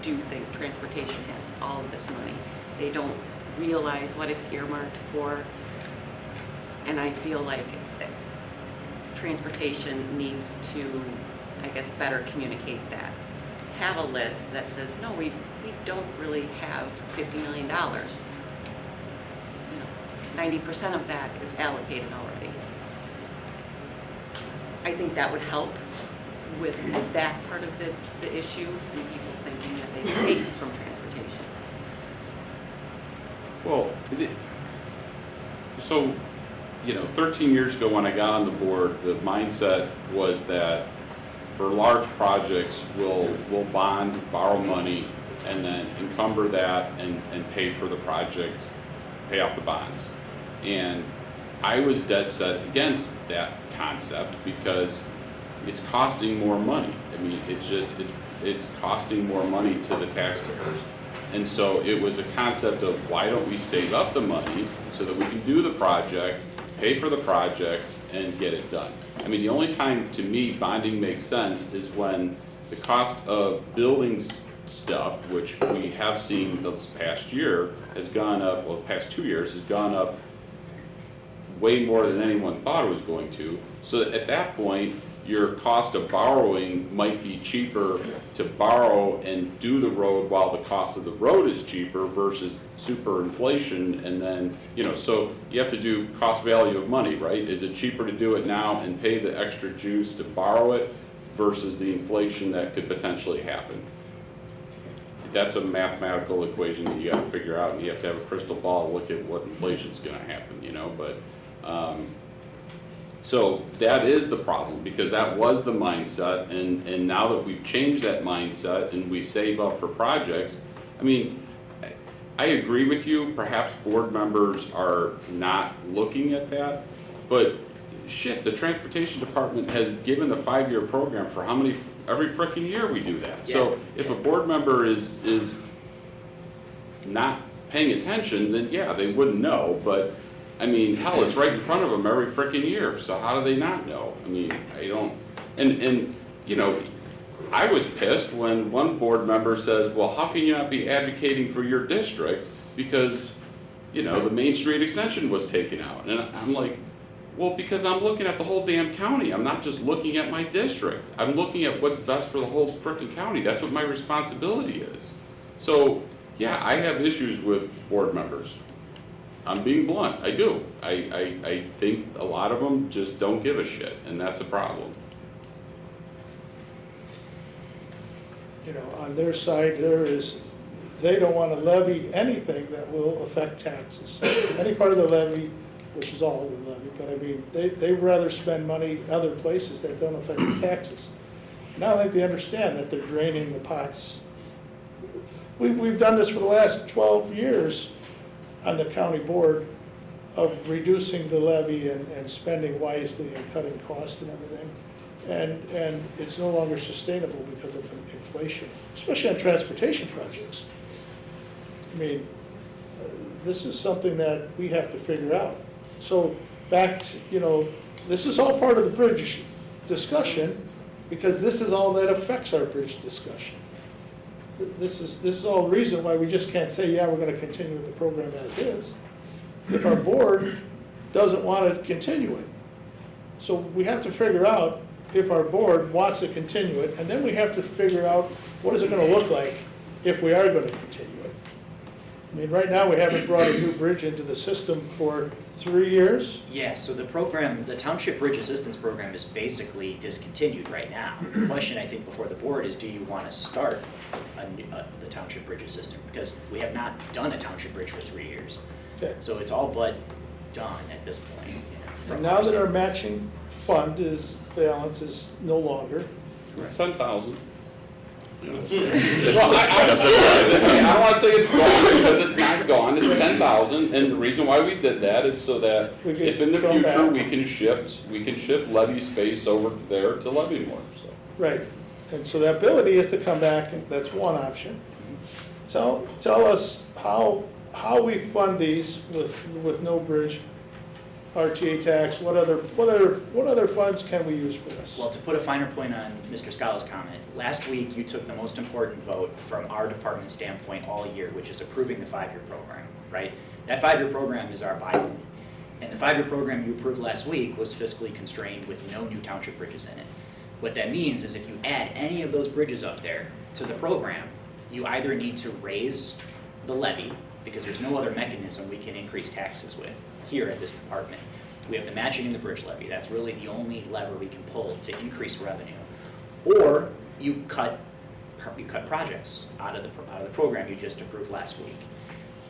do think transportation has all of this money. They don't realize what it's earmarked for, and I feel like transportation needs to, I guess, better communicate that. have a list that says, no, we don't really have $50 million. You know, 90% of that is allocated already. I think that would help with that part of the issue and people thinking that they take from transportation. Well, so, you know, 13 years ago when I got on the board, the mindset was that for large projects, we'll bond, borrow money, and then encumber that and pay for the project, pay off the bonds. And I was dead set against that concept because it's costing more money. I mean, it's costing more money to the taxpayers. And so it was a concept of why don't we save up the money so that we can do the project, pay for the project, and get it done. I mean, the only time to me bonding makes sense is when the cost of building stuff, which we have seen this past year, has gone up, well, the past 2 years has gone up way more than anyone thought it was going to. So at that point, your cost of borrowing might be cheaper to borrow and do the road while the cost of the road is cheaper versus super inflation. And then, you know, so you have to do cost value of money, right? Is it cheaper to do it now and pay the extra juice to borrow it versus the inflation that could potentially happen? That's a mathematical equation that you got to figure out, and you have to have a crystal ball to look at what inflation's going to happen, you know, but so that is the problem, because that was the mindset, and now that we've changed that mindset and we save up for projects, I mean, I agree with you, perhaps board members are not looking at that, but shit, the transportation department has given the 5-year program for how many, every frickin' year we do that. So if a board member is not paying attention, then yeah, they wouldn't know, but I mean, hell, it's right in front of them every frickin' year, so how do they not know? I mean, I don't, and you know, I was pissed when one board member says, well, how can you not be advocating for your district because, you know, the Main Street extension was taken out? And I'm like, well, because I'm looking at the whole damn county. I'm not just looking at my district. I'm looking at what's best for the whole frickin' county. That's what my responsibility is. So, yeah, I have issues with board members. I'm being blunt, I do. I think a lot of them just don't give a shit, and that's a problem. You know, on their side, they don't want to levy anything that will affect taxes. Any part of the levy, which is all of the levy, but I mean, they'd rather spend money other places that don't affect the taxes. Now I think they understand that they're draining the pots. We've done this for the last 12 years on the county board of reducing the levy and spending wisely and cutting costs and everything. And it's no longer sustainable because of inflation, especially on transportation projects. I mean, this is something that we have to figure out. So back to, you know, this is all part of the bridge discussion because this is all that affects our bridge discussion. This is all the reason why we just can't say, yeah, we're going to continue with the program as is, if our board doesn't want to continue it. So we have to figure out if our board wants to continue it, and then we have to figure out what is it going to look like if we are going to continue it. I mean, right now we haven't brought a new bridge into the system for 3 years. Yeah, so the program, the Township Bridge Assistance Program is basically discontinued right now. The question I think before the board is, do you want to start the Township Bridge Assistance? Because we have not done a Township Bridge for 3 years. Okay. So it's all but done at this point. You know, And now that our matching fund balance is no longer. It's 10,000. Well, I don't want to say it's gone because it's not gone. It's 10,000, and the reason why we did that is so that if in the future we can shift levy space over to there to levy more. So. Right, and so the ability is to come back, and that's one option. Tell us how we fund these with no bridge, RTA tax. What other funds can we use for this? Well, to put a finer point on Mr. Scala's comment, last week you took the most important vote from our department standpoint all year, which is approving the 5-year program, right? That 5-year program is our Bible. And the 5-year program you approved last week was fiscally constrained with no new township bridges in it. What that means is if you add any of those bridges up there to the program, you either need to raise the levy, because there's no other mechanism we can increase taxes with here at this department. We have the matching in the bridge levy, that's really the only lever we can pull to increase revenue. Or you cut projects out of the program you just approved last week.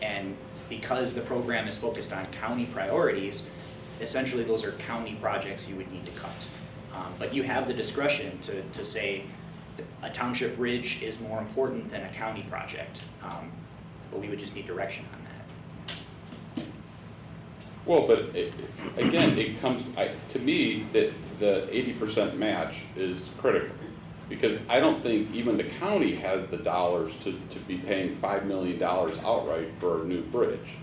And because the program is focused on county priorities, essentially those are county projects you would need to cut. But you have the discretion to say a township bridge is more important than a county project. But we would just need direction on that. Well, but again, it comes, to me, that the 80% match is critical. Because I don't think even the county has the dollars to be paying $5 million outright for a new bridge.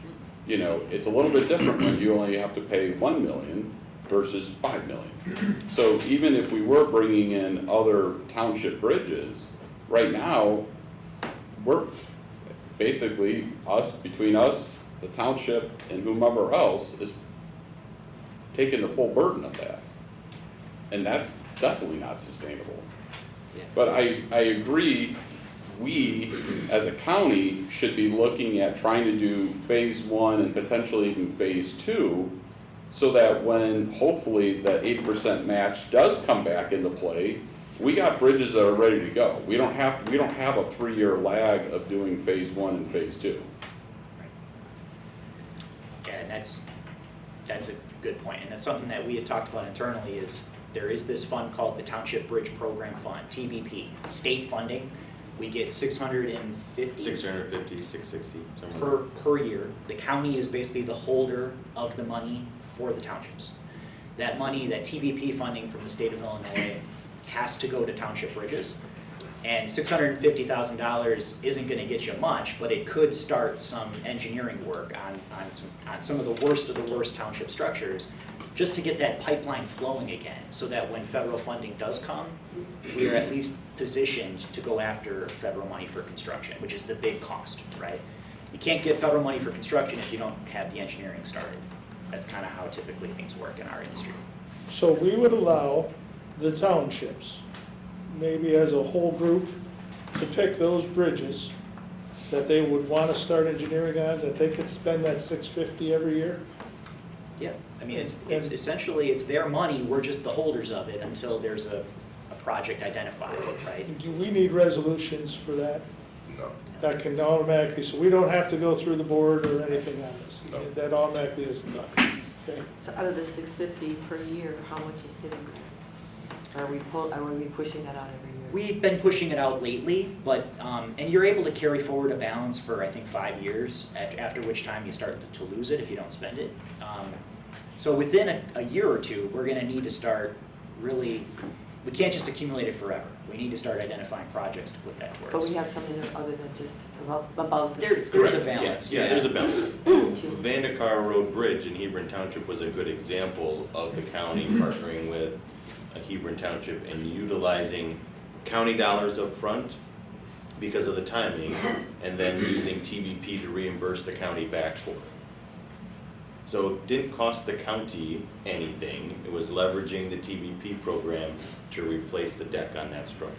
You know, it's a little bit different when you only have to pay $1 million versus $5 million. So even if we were bringing in other township bridges, right now, we're basically between us, the township, and whomever else is taking the full burden of that. And that's definitely not sustainable. But I agree, we, as a county, should be looking at trying to do phase 1 and potentially even phase 2, so that when hopefully the 80% match does come back into play, we got bridges that are ready to go. We don't have a 3-year lag of doing phase 1 and phase 2. Yeah, and that's a good point, and that's something that we had talked about internally is there is this fund called the Township Bridge Program Fund, TBP, state funding. We get $650 $660 somewhere. per year. The county is basically the holder of the money for the townships. That money, that TBP funding from the state of Illinois has to go to township bridges. And $650,000 isn't gonna get you much, but it could start some engineering work on some of the worst township structures, just to get that pipeline flowing again, so that when federal funding does come, we are at least positioned to go after federal money for construction, which is the big cost, right? You can't get federal money for construction if you don't have the engineering started. That's kind of how typically things work in our industry. So we would allow the townships, maybe as a whole group, to pick those bridges that they would want to start engineering on, that they could spend that $650 every year? Yeah, I mean, it's essentially, it's their money, we're just the holders of it until there's a project identified, right? Do we need resolutions for that? No. That can automatically, so we don't have to go through the board or anything on this? No. That automatically is done? Okay. So out of the $650 per year, how much is sitting there? Are we pushing that out every year? We've been pushing it out lately, but, and you're able to carry forward a balance for, I think, 5 years, after which time you start to lose it if you don't spend it. So within a year or two, we're gonna need to start really, we can't just accumulate it forever. We need to start identifying projects to put that towards. But we have something other than just above the There's a $650. balance. Yeah, there's a balance. Excuse me. Vandekar Road Bridge in Hebron Township was a good example of the county partnering with Hebron Township and utilizing county dollars up front because of the timing, and then using TBP to reimburse the county back for it. So it didn't cost the county anything, it was leveraging the TBP program to replace the deck on that structure.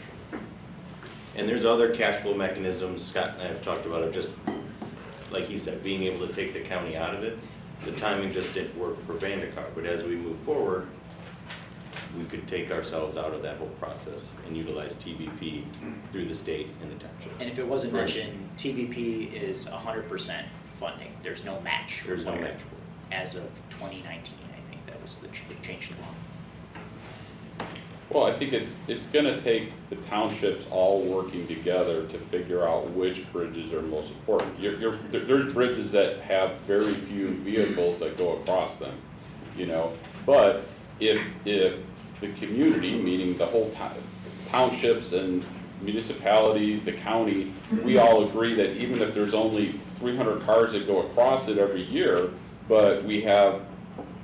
And there's other cash flow mechanisms, Scott and I have talked about it, just like he said, being able to take the county out of it. The timing just didn't work for Vandekar, but as we move forward, we could take ourselves out of that whole process and utilize TBP through the state and the townships. And if it wasn't mentioned, TBP is 100% funding, there's no match. There's no required. match for it. As of 2019, I think that was the change in law. Well, I think it's gonna take the townships all working together to figure out which bridges are most important. There's bridges that have very few vehicles that go across them, you know, but if the community, meaning the whole townships and municipalities, the county, we all agree that even if there's only 300 cars that go across it every year, but we have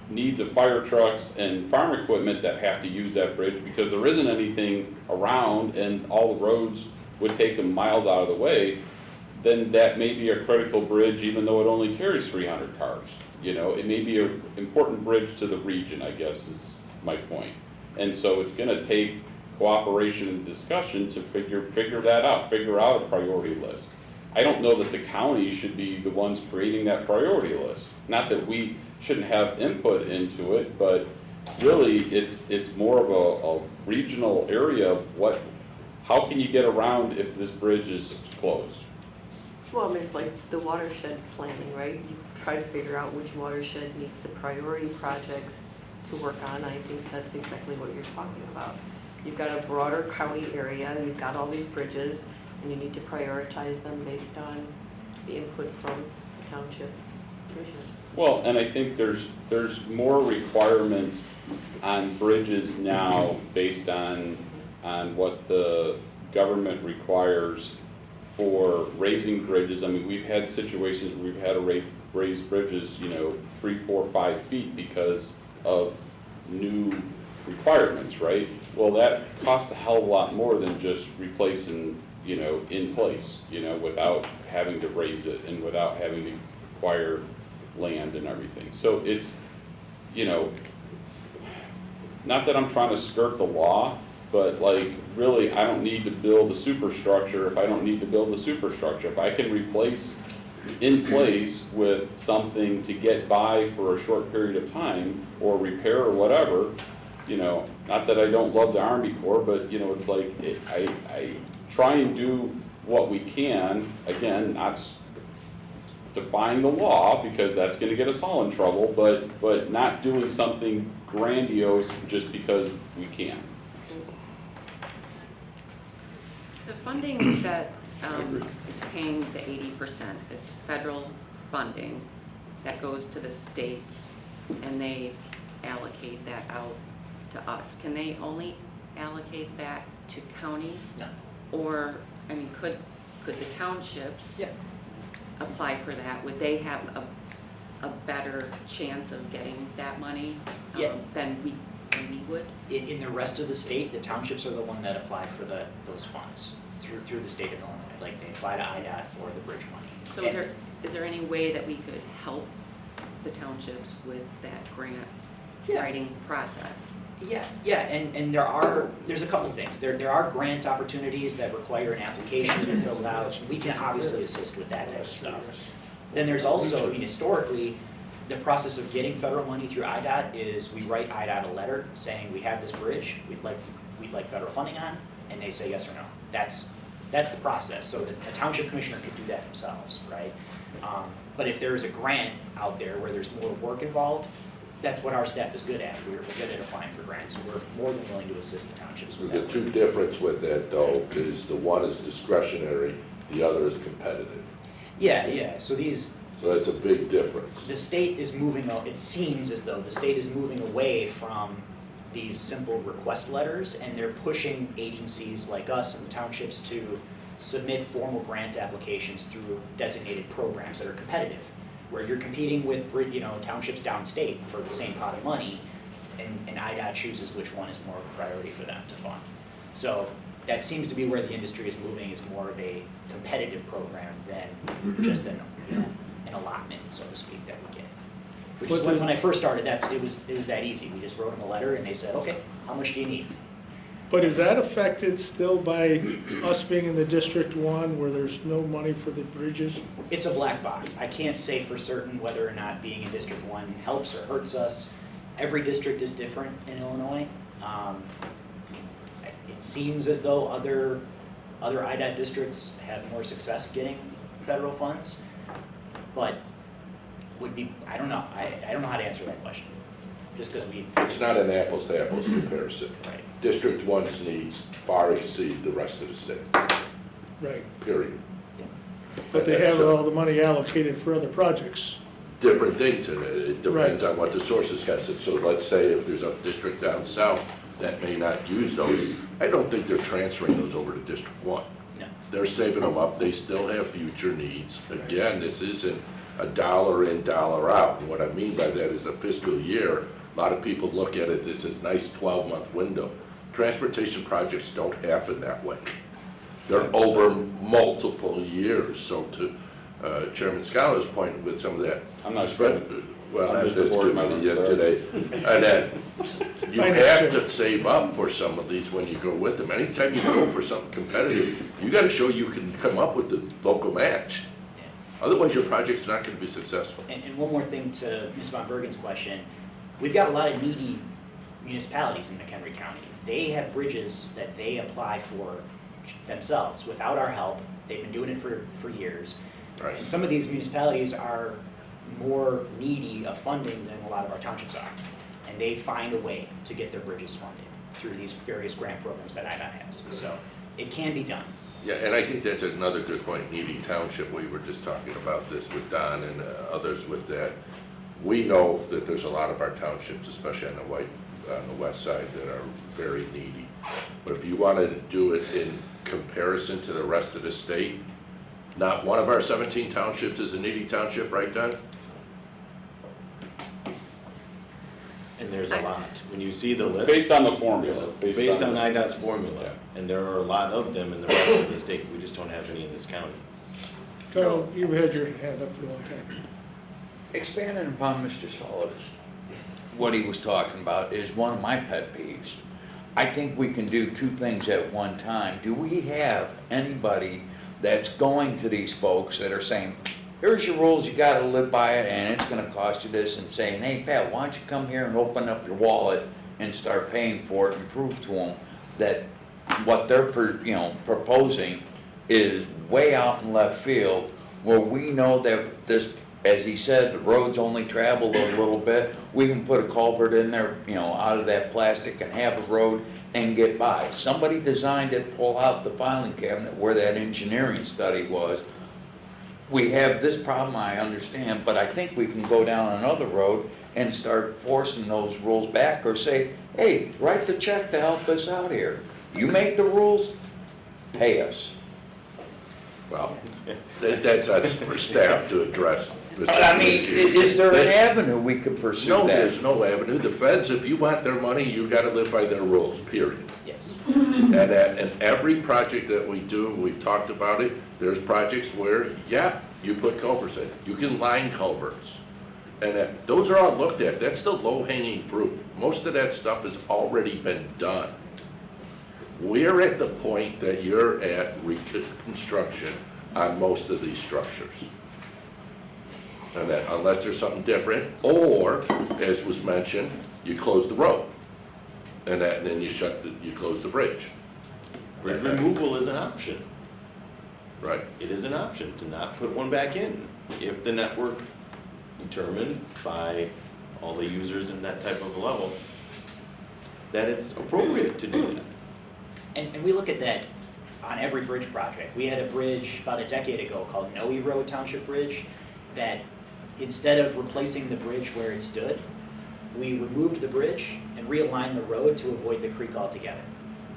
needs of fire trucks and farm equipment that have to use that bridge because there isn't anything around and all the roads would take them miles out of the way, then that may be a critical bridge even though it only carries 300 cars. You know, it may be an important bridge to the region, I guess is my point. And so it's gonna take cooperation and discussion to figure that out, figure out a priority list. I don't know that the county should be the ones creating that priority list. Not that we shouldn't have input into it, but really, it's more of a regional area. How can you get around if this bridge is closed? Well, I mean, it's like the watershed planning, right? You try to figure out which watershed needs the priority projects to work on. I think that's exactly what you're talking about. You've got a broader county area, you've got all these bridges, and you need to prioritize them based on the input from the township commissioners. Well, and I think there's more requirements on bridges now based on what the government requires for raising bridges. I mean, we've had situations where we've had to raise bridges, 3, 4, 5 feet because of new requirements, right? Well, that costs a hell of a lot more than just replacing, in place, without having to raise it and without having to acquire land and everything. So it's, not that I'm trying to skirt the law, but really, I don't need to build a superstructure if I don't need to build a superstructure. If I can replace in place with something to get by for a short period of time, or repair or whatever, not that I don't love the Army Corps, but it's like, I try and do what we can, again, not defying the law, because that's gonna get us all in trouble, but not doing something grandiose just because we can. The funding that is paying the 80% is federal funding that goes to the states, and they allocate that out to us. Can they only allocate that to counties? No. Or, I mean, could the townships apply for that? Would they have a better chance of getting that money than we would? In the rest of the state, the townships are the one that apply for those funds through the state of Illinois. Like, they apply to IDOT for the bridge money. So is there any way that we could help the townships with that grant writing process? Yeah, and there's a couple things. There are grant opportunities that require an application to be filled out. We can obviously assist with that type of stuff. Then there's also, historically, the process of getting federal money through IDOT is we write IDOT a letter saying we have this bridge we'd like federal funding on, and they say yes or no. That's the process. So a township commissioner could do that themselves, right? But if there is a grant out there where there's more work involved, that's what our staff is good at. We're good at applying for grants, and we're more than willing to assist the townships with that. The two difference with that though is the one is discretionary, the other is competitive. Yeah, so that's a big difference. the state is moving, it seems as though the state is moving away from these simple request letters, and they're pushing agencies like us and the townships to submit formal grant applications through designated programs that are competitive, where you're competing with, townships downstate for the same pot of money, and IDOT chooses which one is more of a priority for them to fund. So that seems to be where the industry is moving, is more of a competitive program than just an allotment, so to speak, that we get. Which is when I first started, it was that easy. We just wrote them a letter and they said, okay, how much do you need? But is that affected still by us being in the District 1 where there's no money for the bridges? It's a black box. I can't say for certain whether or not being in District 1 helps or hurts us. Every district is different in Illinois. It seems as though other IDOT districts have more success getting federal funds, but I don't know. I don't know how to answer that question, just because It's not an apples to apples comparison. Right. District 1's needs far exceed the rest of the state, Right. period. But they have all the money allocated for other projects. Different things, and it depends on what the sources got. So let's say if there's a district down south that may not use those, I don't think they're transferring those over to District 1. No. They're saving them up, they still have future needs. Again, this isn't a dollar in, dollar out, and what I mean by that is a fiscal year. A lot of people look at it as this nice 12-month window. Transportation projects don't happen that way. They're over multiple years, so to Chairman Scala's point with some of that. I'm not sure. Well, I'm that's just a board good member, meeting sorry. today. And then, you Finance have chair. to save up for some of these when you go with them. Anytime you go for something competitive, you gotta show you can come up with the local match. Otherwise, your project's not gonna be successful. And one more thing to Ms. Von Bergen's question, we've got a lot of needy municipalities in McHenry County. They have bridges that they apply for themselves without our help. They've been doing it for years. Right. And some of these municipalities are more needy of funding than a lot of our townships are. And they find a way to get their bridges funded through these various grant programs that IDOT has. So it can be done. Yeah, and I think that's another good point, Needy Township, we were just talking about this with Don and others with that. We know that there's a lot of our townships, especially on the west side, that are very needy. But if you wanted to do it in comparison to the rest of the state, not one of our 17 townships is a needy township, right, Don? And there's a lot. When you see the list. Based on the formula. Based on IDOT's formula, and there are a lot of them in the rest of the state, we just don't have any in this county. Carl, you had your hand up for a long time. Expanding upon Mr. Sullivan's, what he was talking about is one of my pet peeves. I think we can do two things at one time. Do we have anybody that's going to these folks that are saying, here's your rules, you gotta live by it, and it's gonna cost you this, and saying, hey, Pat, why don't you come here and open up your wallet and start paying for it and prove to them that what they're, proposing is way out in left field, where we know that this, as he said, the roads only travel a little bit. We can put a culvert in there, out of that plastic and have a road and get by. Somebody designed it, pull out the filing cabinet where that engineering study was. We have this problem, I understand, but I think we can go down another road and start forcing those rules back, or say, hey, write the check to help us out here. You make the rules, pay us. Well, that's for staff to address. Mr. But I mean, is there an That- avenue we could pursue No, that? there's no avenue. The feds, if you want their money, you gotta live by their rules, period. Yes. And every project that we do, we've talked about it, there's projects where, yeah, you put culverts in, you can line culverts. And those are all looked at, that's the low-hanging fruit. Most of that stuff has already been done. We're at the point that you're at reconstruction on most of these structures. And that unless there's something different, or, as was mentioned, you close the road. And then you close the bridge. Bridge removal is an option. Right. It is an option to not put one back in if the network determined by all the users in that type of level that it's appropriate to do that. And we look at that on every bridge project. We had a bridge about a decade ago called Noe Road Township Bridge that instead of replacing the bridge where it stood, we removed the bridge and realigned the road to avoid the creek altogether.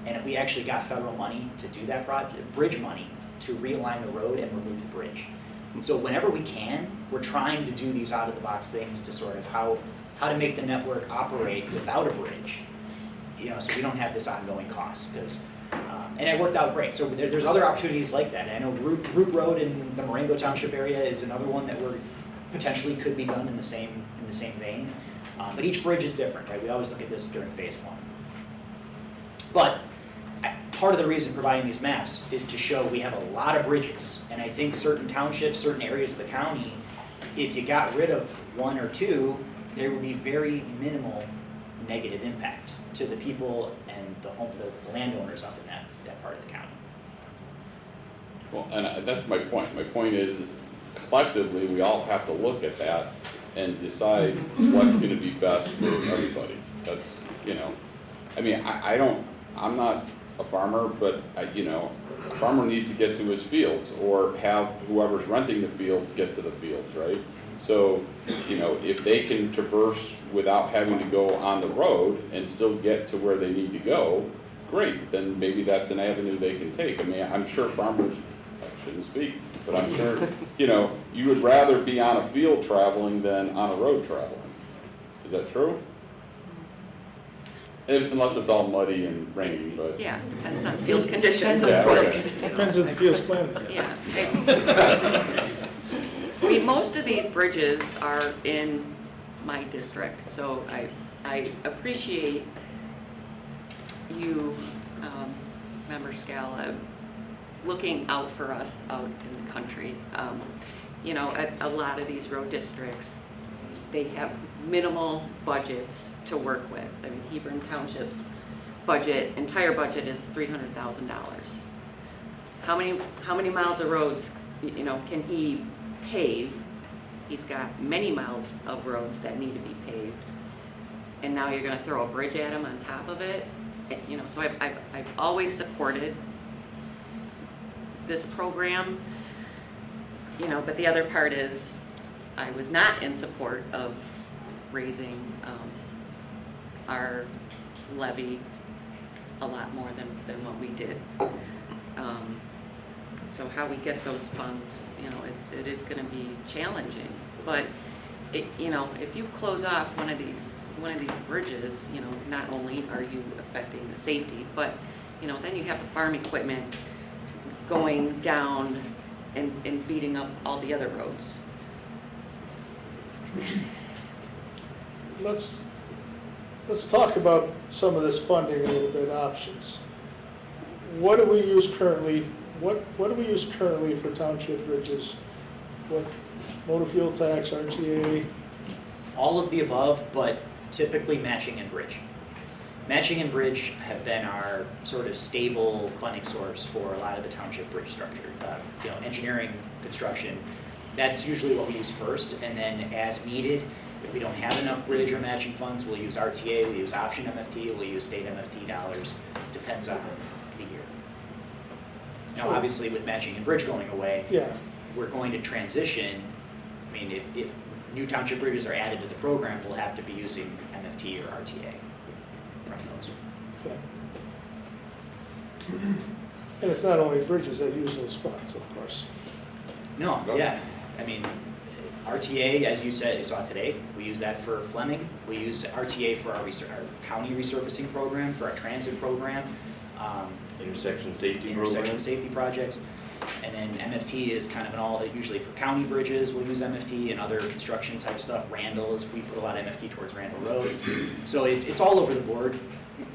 And we actually got federal money to do that project, bridge money, to realign the road and remove the bridge. So whenever we can, we're trying to do these out-of-the-box things to sort of how to make the network operate without a bridge, so we don't have this ongoing cost, and it worked out great. So there's other opportunities like that. I know Root Road in the Marengo Township area is another one that potentially could be done in the same vein. But each bridge is different, right? We always look at this during phase one. But part of the reason providing these maps is to show we have a lot of bridges. And I think certain townships, certain areas of the county, if you got rid of one or two, there would be very minimal negative impact to the people and the landowners up in that part of the county. Well, and that's my point. My point is collectively, we all have to look at that and decide what's gonna be best for everybody. That's, I'm not a farmer, but a farmer needs to get to his fields or have whoever's renting the fields get to the fields, right? So, if they can traverse without having to go on the road and still get to where they need to go, great, then maybe that's an avenue they can take. I mean, I'm sure farmers, I shouldn't speak, but I'm sure, you would rather be on a field traveling than on a road traveling. Is that true? Unless it's all muddy and rainy, but. Yeah, depends on field conditions, Yeah, of course. okay. Depends if the field's planted yet. Yeah. I mean, most of these bridges are in my district. So I appreciate you, Member Scala, looking out for us out in the country. You know, a lot of these road districts, they have minimal budgets to work with. I mean, Hebron Township's entire budget is $300,000. How many miles of roads, you know, can he pave? He's got many miles of roads that need to be paved. And now you're gonna throw a bridge at him on top of it? You know, so I've always supported this program, you know, but the other part is I was not in support of raising our levy a lot more than what we did. So how we get those funds, you know, it is going to be challenging. But you know, if you close off one of these bridges, you know, not only are you affecting the safety, but you know, then you have the farm equipment going down and beating up all the other roads. Let's talk about some of this funding a little bit, options. What do we use currently? What do we use currently for township bridges? What, motor fuel tax, RTA? All of the above, but typically matching and bridge. Matching and bridge have been our sort of stable funding source for a lot of the township bridge structure. You know, engineering, construction, that's usually what we use first, and then as needed, if we don't have enough bridge or matching funds, we'll use RTA, we'll use option MFT, we'll use state MFT dollars, depends on the year. Now, Sure. obviously, with matching and bridge going away, Yeah, we're going to transition. I mean, if new township bridges are added to the program, we'll have to be using MFT or RTA from those. okay. And it's not only bridges that use those funds, of course. No, yeah, I mean, RTA, as you said, you saw today, we use that for Fleming. We use RTA for our county resurfacing program, for our transit program. Intersection safety Intersection program. safety projects. And then MFT is kind of an all, usually for county bridges, we'll use MFT and other construction type stuff. Randall's, we put a lot of MFT towards Randall Road. So it's all over the board,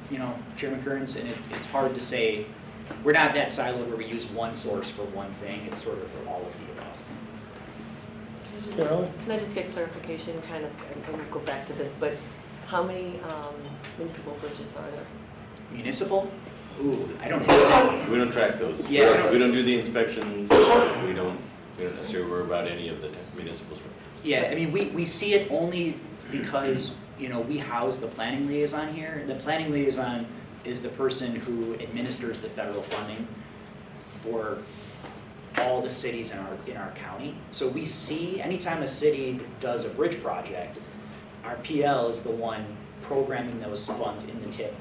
you know, Chairman Kearns, and it's hard to say, we're not that siloed where we use one source for one thing. It's sort of all of the above. Carolyn? Can I just get clarification, kind of, and we'll go back to this, but how many municipal bridges are there? Municipal? Ooh, I don't have that. We don't track those. Yeah. We don't do the inspections. We don't necessarily worry about any of the municipal structures. Yeah, I mean, we see it only because, you know, we house the planning liaison here. The planning liaison is the person who administers the federal funding for all the cities in our county. So we see, anytime a city does a bridge project, our PL is the one programming those funds in the tip,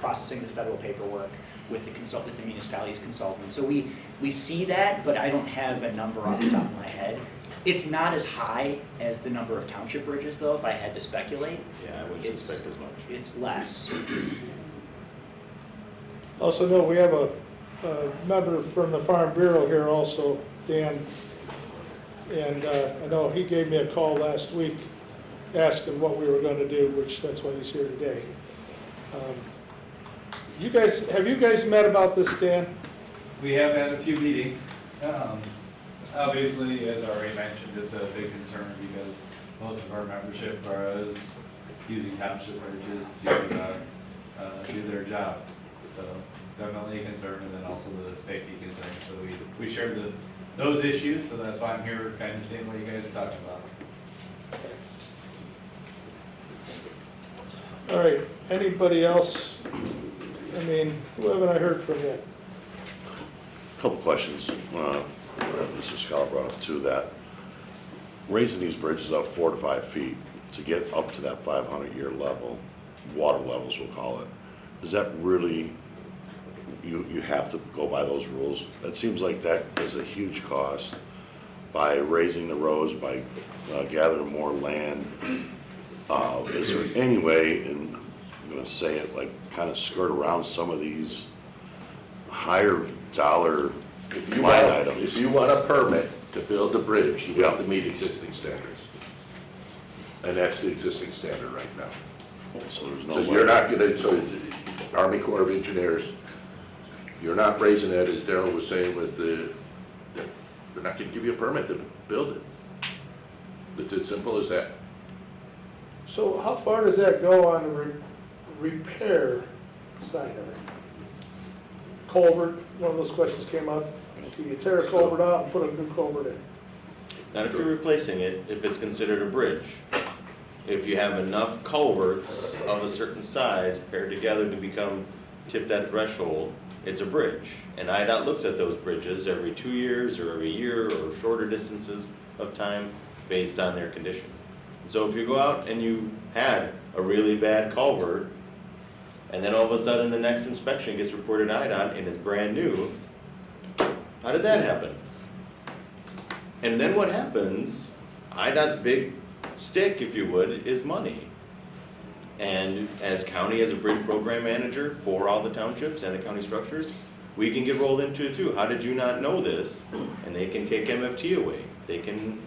processing the federal paperwork with the municipality's consultant. So we see that, but I don't have a number off the top of my head. It's not as high as the number of township bridges, though, if I had to speculate. Yeah, I wouldn't suspect as much. It's less. Also, no, we have a member from the Farm Bureau here also, Dan. And I know he gave me a call last week asking what we were going to do, which that's why he's here today. Have you guys met about this, Dan? We have had a few meetings. Obviously, as I already mentioned, this is a big concern because most of our membership is using township bridges to do their job. So definitely a concern, and then also the safety concern. So we share those issues, so that's why I'm here kind of seeing what you guys are talking about. All right, anybody else? I mean, who haven't I heard from yet? Couple questions. Mr. Scott brought up too, that raising these bridges up 4 to 5 feet to get up to that 500-year level, water levels we'll call it, is that really, you have to go by those rules? It seems like that is a huge cost by raising the roads, by gathering more land. Is there any way, and I'm gonna say it, like kind of skirt around some of these higher dollar line items? If you want a permit to build a bridge, you have to meet existing standards. And that's the existing standard right now. So there's no So way. you're not gonna, so it's Army Corps of Engineers, you're not raising that, as Darrell was saying, with they're not gonna give you a permit to build it. It's as simple as that. So how far does that go on the repair side of it? Culvert, one of those questions came up. Can you tear a culvert out and put a new culvert in? Not if you're replacing it, if it's considered a bridge. If you have enough culverts of a certain size paired together to tip that threshold, it's a bridge. And IDOT looks at those bridges every 2 years or every year or shorter distances of time based on their condition. So if you go out and you had a really bad culvert, and then all of a sudden the next inspection gets reported to IDOT and it's brand new, how did that happen? And then what happens, IDOT's big stick, if you would, is money. And as county, as a bridge program manager for all the townships and the county structures, we can get rolled into it too. How did you not know this? And they can take MFT away. They can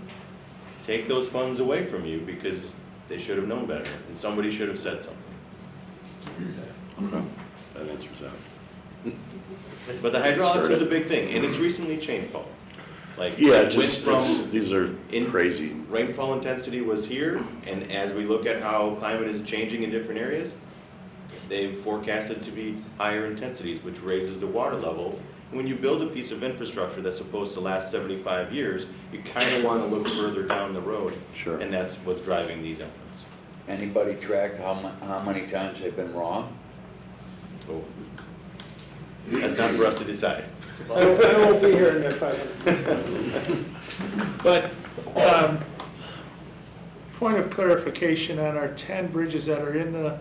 take those funds away from you because they should have known better and somebody should have said something. Okay. That answers that. But the hydraulics is a big thing, and it's recently changed, Paul. Like, Yeah, it just, went it's, from these are crazy. rainfall intensity was here, and as we look at how climate is changing in different areas, they've forecasted to be higher intensities, which raises the water levels. And when you build a piece of infrastructure that's supposed to last 75 years, you kind of want to look further down the road. Sure. And that's what's driving these efforts. Anybody tracked how many times they've been wrong? So, that's not for us to decide. I won't be here in that 500. But, point of clarification on our 10 bridges that are in the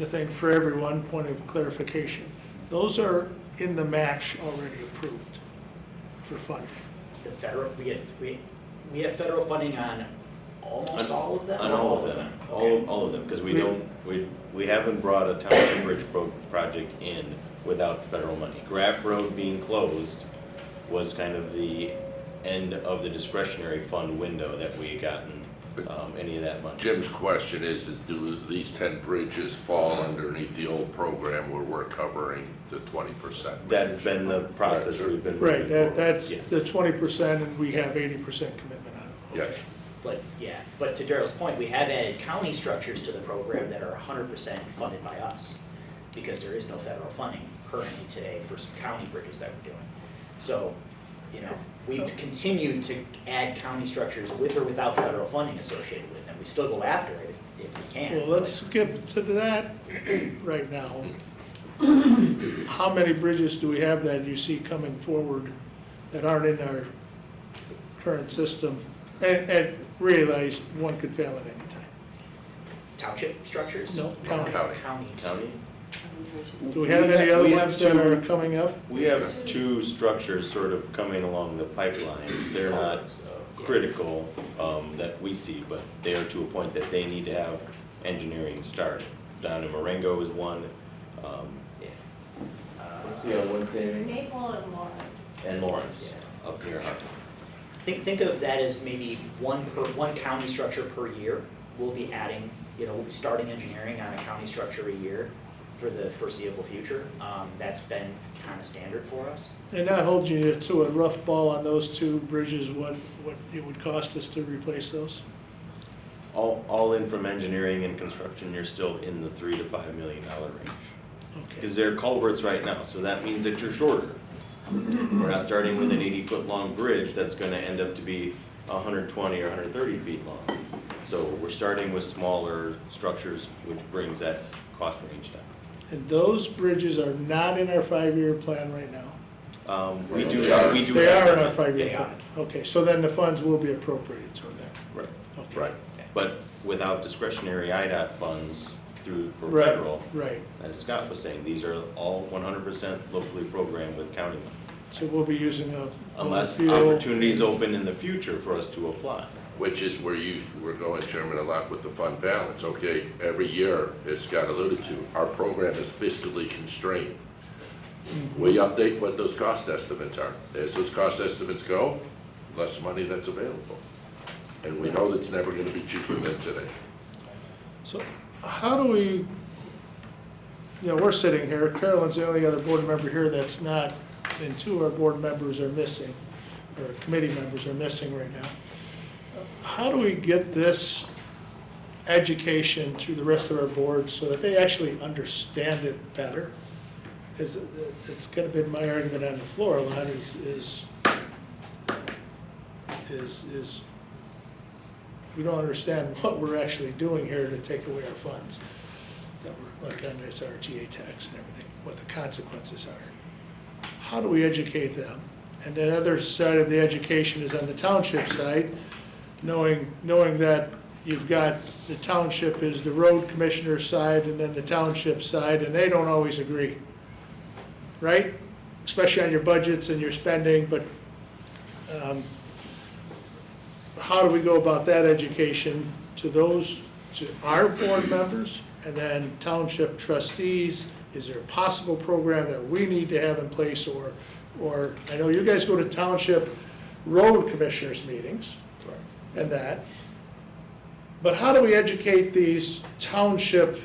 thing for everyone, point of clarification. Those are in the match already approved for funding. The federal, we have federal funding on almost all of them? On all of them, all of them, because we haven't brought a township bridge project in without federal money. Graff Road being closed was kind of the end of the discretionary fund window that we gotten any of that money. Jim's question is do these 10 bridges fall underneath the old program where we're covering the 20%? That's been the process we've been Right, moving forward. that's Yes. the 20% and we have 80% commitment on it. Yes. But to Darrell's point, we have added county structures to the program that are 100% funded by us, because there is no federal funding currently today for some county bridges that we're doing. So, we've continued to add county structures with or without federal funding associated with them. We still go after it if we can. Well, let's skip to that right now. How many bridges do we have that you see coming forward that aren't in our current system? And realize one could fail at any time. Township structures? No, county. Counties. County? Do we have any other We have ones that two- are coming up? We have two structures sort of coming along the pipeline. They're not critical that we see, but they are to a point that they need to have engineering started. Down in Marengo is one. What's the other one, Sammy? Maple and Lawrence. And Lawrence, up near Houghton. Think of that as maybe one county structure per year. We'll be adding, we'll be starting engineering on a county structure a year for the foreseeable future. That's been kind of standard for us. And that holds you to a rough ball on those two bridges, what it would cost us to replace those? All in from engineering and construction, you're still in the $3 to $5 million range. Okay. Because they're culverts right now, so that means that you're shorter. We're not starting with an 80-foot long bridge that's gonna end up to be 120 or 130 feet long. So we're starting with smaller structures, which brings that cost range down. And those bridges are not in our 5-year plan right now? We do They have are in them. our 5-year They are. plan? Okay, so then the funds will be appropriated toward that? Right, Okay. Right. but without discretionary IDOT funds for Right, federal, right. as Scott was saying, these are all 100% locally programmed with county money. So we'll be using a Unless fuel. opportunities open in the future for us to apply. Which is where we're going, Chairman, a lot with the fund balance. Okay, every year, as Scott alluded to, our program is fiscally constrained. We update what those cost estimates are. As those cost estimates go, less money that's available. And we know that's never gonna be cheaper than today. So how do we, we're sitting here, Carolyn's the only other board member here that's not, and two of our board members are missing, or committee members are missing right now. How do we get this education through the rest of our boards so that they actually understand it better? Because it's kind of been my argument on the floor a lot is we don't understand what we're actually doing here to take away our funds that we're, like on this RTA tax and everything, what the consequences are. How do we educate them? And the other side of the education is on the township side, knowing that you've got the township is the road commissioner side and then the township side, and they don't always agree, right? Especially on your budgets and your spending, but how do we go about that education to our board members and then township trustees? Is there a possible program that we need to have in place, or I know you guys go to township road commissioners meetings and that, but how do we educate these township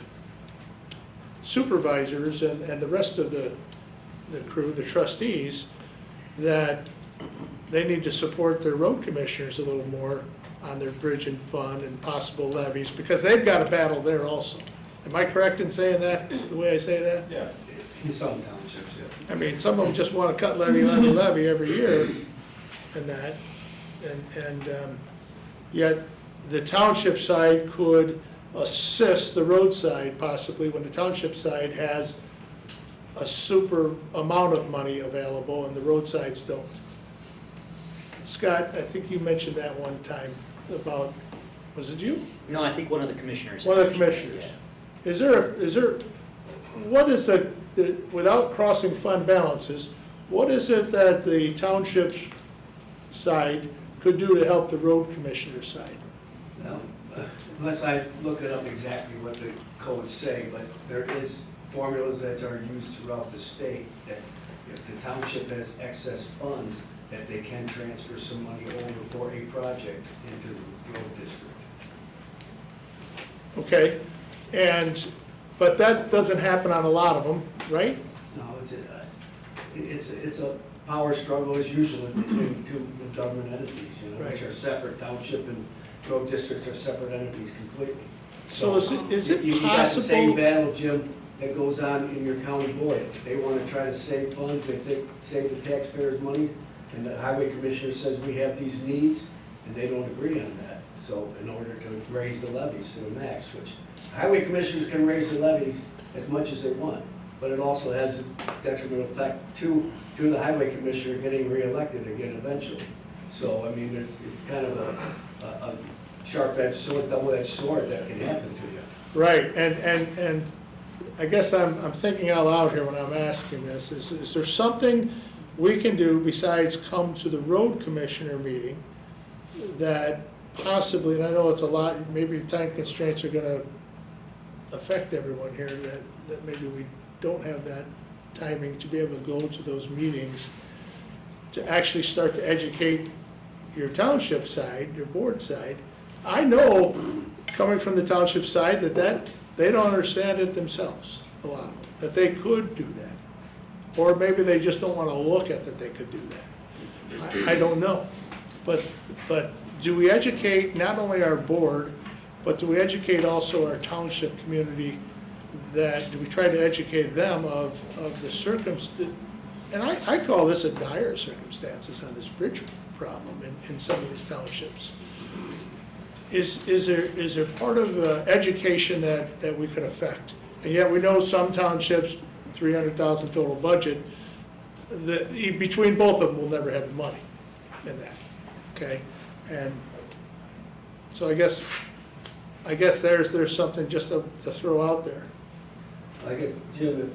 supervisors and the rest of the crew, the trustees, that they need to support their road commissioners a little more on their bridge and fund and possible levies, because they've got a battle there also. Am I correct in saying that, the way I say that? Yeah. In some townships, yeah. I mean, some of them just want to cut levy every year and that, and yet the township side could assist the road side possibly when the township side has a super amount of money available and the road sides don't. Scott, I think you mentioned that one time about, was it you? No, I think one of the commissioners. One of the commissioners. Is there, what is the, without crossing fund balances, what is it that the township side could do to help the road commissioner side? Now, unless I look it up exactly what the codes say, but there is formulas that are used throughout the state that if the township has excess funds, that they can transfer some money over for a project into the road district. Okay, but that doesn't happen on a lot of them, right? No, it's a power struggle as usual between two government entities, which are separate. Township and road districts are separate entities completely. So is it You got the same possible? battle, Jim, that goes on in your county board. They want to try to save funds, they think, save the taxpayers' money, and the highway commissioner says we have these needs, and they don't agree on that. So in order to raise the levies to the max, which highway commissioners can raise the levies as much as they want, but it also has a detrimental effect to the highway commissioner getting reelected again eventually. So, I mean, it's kind of a sharp-edged sword, double-edged sword that can happen to you. Right, and I guess I'm thinking out loud here when I'm asking this, is there something we can do besides come to the road commissioner meeting that possibly, and I know it's a lot, maybe time constraints are gonna affect everyone here, that maybe we don't have that timing to be able to go to those meetings to actually start to educate your township side, your board side. I know, coming from the township side, that they don't understand it themselves, a lot of them, that they could do that. Or maybe they just don't want to look at that they could do that. I don't know. But do we educate not only our board, but do we educate also our township community, that, do we try to educate them of the circumstance, and I call this a dire circumstances on this bridge problem in some of these townships. Is there part of education that we could affect? And yet we know some townships, 300,000 total budget, that between both of them will never have the money in that, okay? And so I guess there's something just to throw out there. I guess, Jim,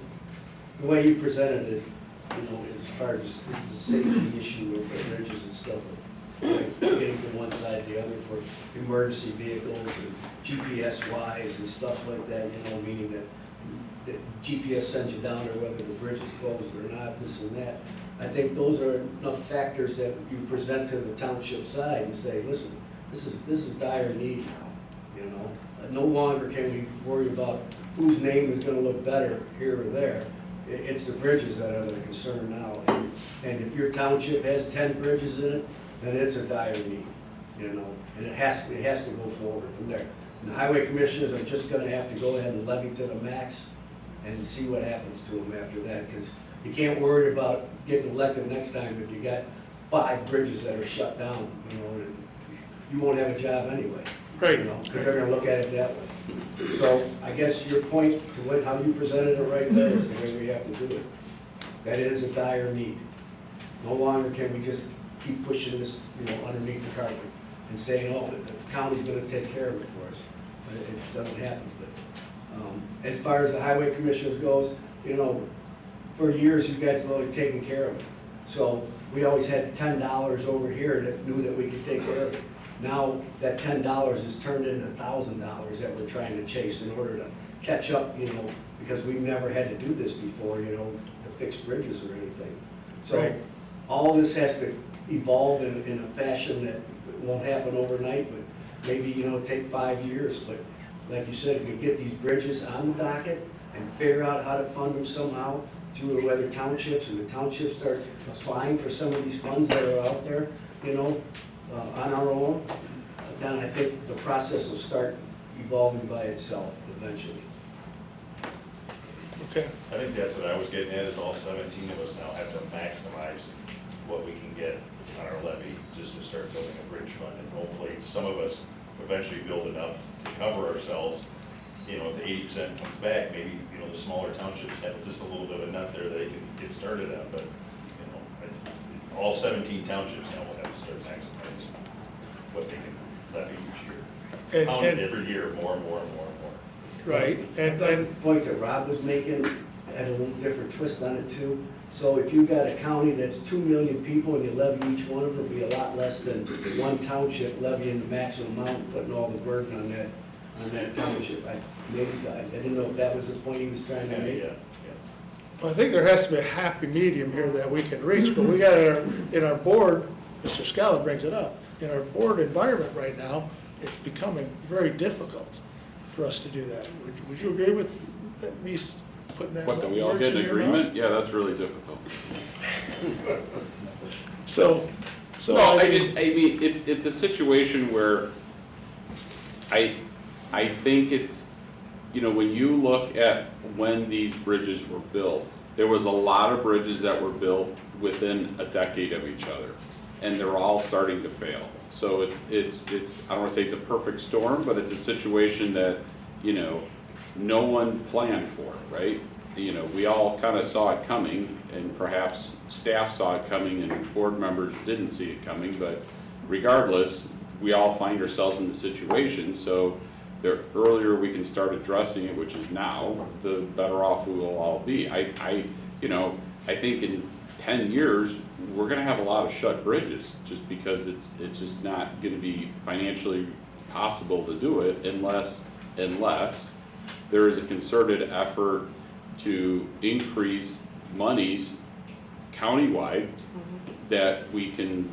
the way you presented it, as far as the safety issue of the bridges and stuff, like getting to one side or the other for emergency vehicles and GPS-wise and stuff like that, meaning that GPS sends you down or whether the bridge is closed or not, this and that. I think those are enough factors that you present to the township side and say, listen, This is dire need now, you know? No longer can we worry about whose name is gonna look better here or there. It's the bridges that are the concern now. And if your township has 10 bridges in it, then it's a dire need, you know? And it has to go forward from there. And the highway commissioners are just gonna have to go ahead and levy to the max and see what happens to them after that, because you can't worry about getting elected next time if you got 5 bridges that are shut down, you know, and you won't have a job anyway. Right. You know, because they're gonna look at it that way. So I guess your point to what, how you presented it right there is the way we have to do it. That is a dire need. No longer can we just keep pushing this, you know, underneath the carpet and saying, oh, the county's gonna take care of it for us. But it doesn't happen. But as far as the highway commissioners goes, you know, for years you guys have always taken care of it. So we always had $10 over here that knew that we could take care of it. Now that $10 is turned into $1,000 that we're trying to chase in order to catch up, you know, because we've never had to do this before, you know, to fix bridges or anything. So Right. all this has to evolve in a fashion that won't happen overnight, but maybe, you know, take 5 years. But like you said, if we get these bridges on the docket and figure out how to fund them somehow through the other townships, and the townships start applying for some of these funds that are out there, you know, on our own, then I think the process will start evolving by itself eventually. Okay. I think that's what I was getting at, is all 17 of us now have to maximize what we can get on our levy, just to start building a bridge fund, and hopefully some of us eventually build enough to cover ourselves. You know, if the 80% comes back, maybe, you know, the smaller townships have just a little bit of a nut there that they can get started on, but, you know, all 17 townships now will have to start maximizing what they can levy each year. Pound it every year, more and more and more and more. Right, and The point that Rob was making had a little different twist on it too. So if you've got a county that's 2 million people and you levy each one of them, it'll be a lot less than one township levying the maximum amount and putting all the burden on that township. I didn't know if that was the point he was trying to make. Yeah. well, I think there has to be a happy medium here that we can reach, but we got in our board, Mr. Scala brings it up, in our board environment right now, it's becoming very difficult for us to do that. Would you agree with me putting that? What, do we all get an agreement? Yeah, that's really difficult. So No, I mean, it's a situation where I think it's, you know, when you look at when these bridges were built, there was a lot of bridges that were built within a decade of each other, and they're all starting to fail. So it's I don't want to say it's a perfect storm, but it's a situation that, you know, no one planned for, right? You know, we all kind of saw it coming, and perhaps staff saw it coming and board members didn't see it coming, but regardless, we all find ourselves in the situation. So the earlier we can start addressing it, which is now, the better off we will all be. I think in 10 years, we're gonna have a lot of shut bridges, just because it's just not gonna be financially possible to do it unless there is a concerted effort to increase monies countywide that we can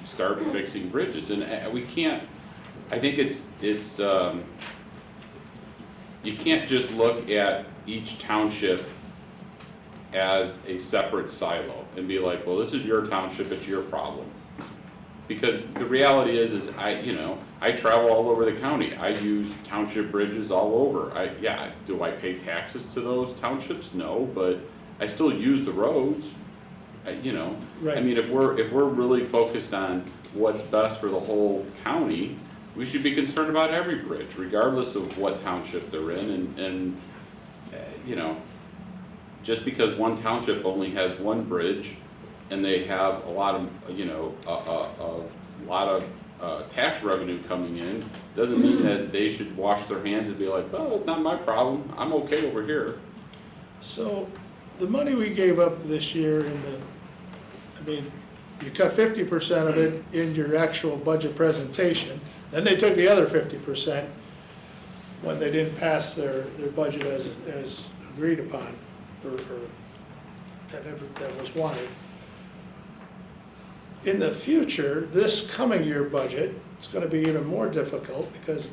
start fixing bridges. And we can't, I think you can't just look at each township as a separate silo and be like, well, this is your township, it's your problem. Because the reality is I travel all over the county. I use township bridges all over. Do I pay taxes to those townships? No, but I still use the roads. Right. I mean, if we're really focused on what's best for the whole county, we should be concerned about every bridge, regardless of what township they're in. And just because one township only has one bridge and they have a lot of tax revenue coming in, doesn't mean that they should wash their hands and be like, well, it's not my problem, I'm okay over here. So the money we gave up this year you cut 50% of it in your actual budget presentation, then they took the other 50% when they didn't pass their budget as agreed upon, or that was wanted. in the future, this coming year budget, it's gonna be even more difficult because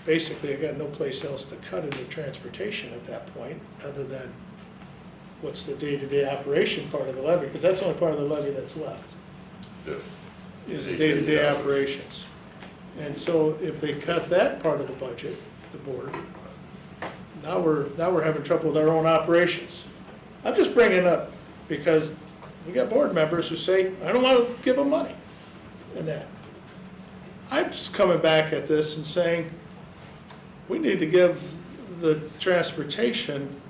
basically I got no place else to cut into transportation at that point, other than what's the day-to-day operation part of the levy, because that's the only part of the levy that's left, Yeah. is the day-to-day operations. And so if they cut that part of the budget, the board, now we're having trouble with our own operations. I'm just bringing it up because we got board members who say, I don't want to give them money and that. I'm just coming back at this and saying, we need to give the transportation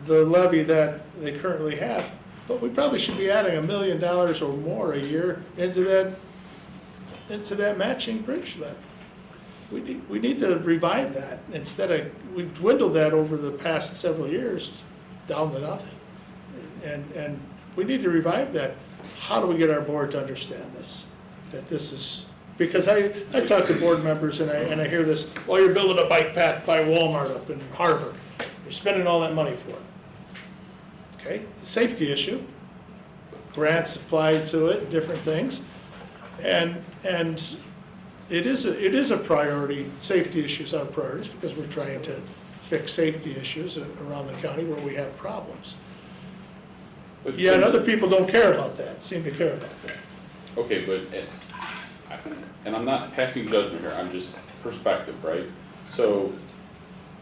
the levy that they currently have, but we probably should be adding $1 million or more a year into that matching bridge levy. We need to revive that instead of, we've dwindled that over the past several years down to nothing. And we need to revive that. How do we get our board to understand this? That this is, because I talk to board members and I hear this, well, you're building a bike path by Walmart up in Harvard. You're spending all that money for it. Okay, it's a safety issue. Grants applied to it, different things. And it is a priority. Safety issues are priorities because we're trying to fix safety issues around the county where we have problems. But Yet Jim- other people don't care about that, seem to care about that. Okay, but, and I'm not passing judgment here, I'm just perspective, right? So,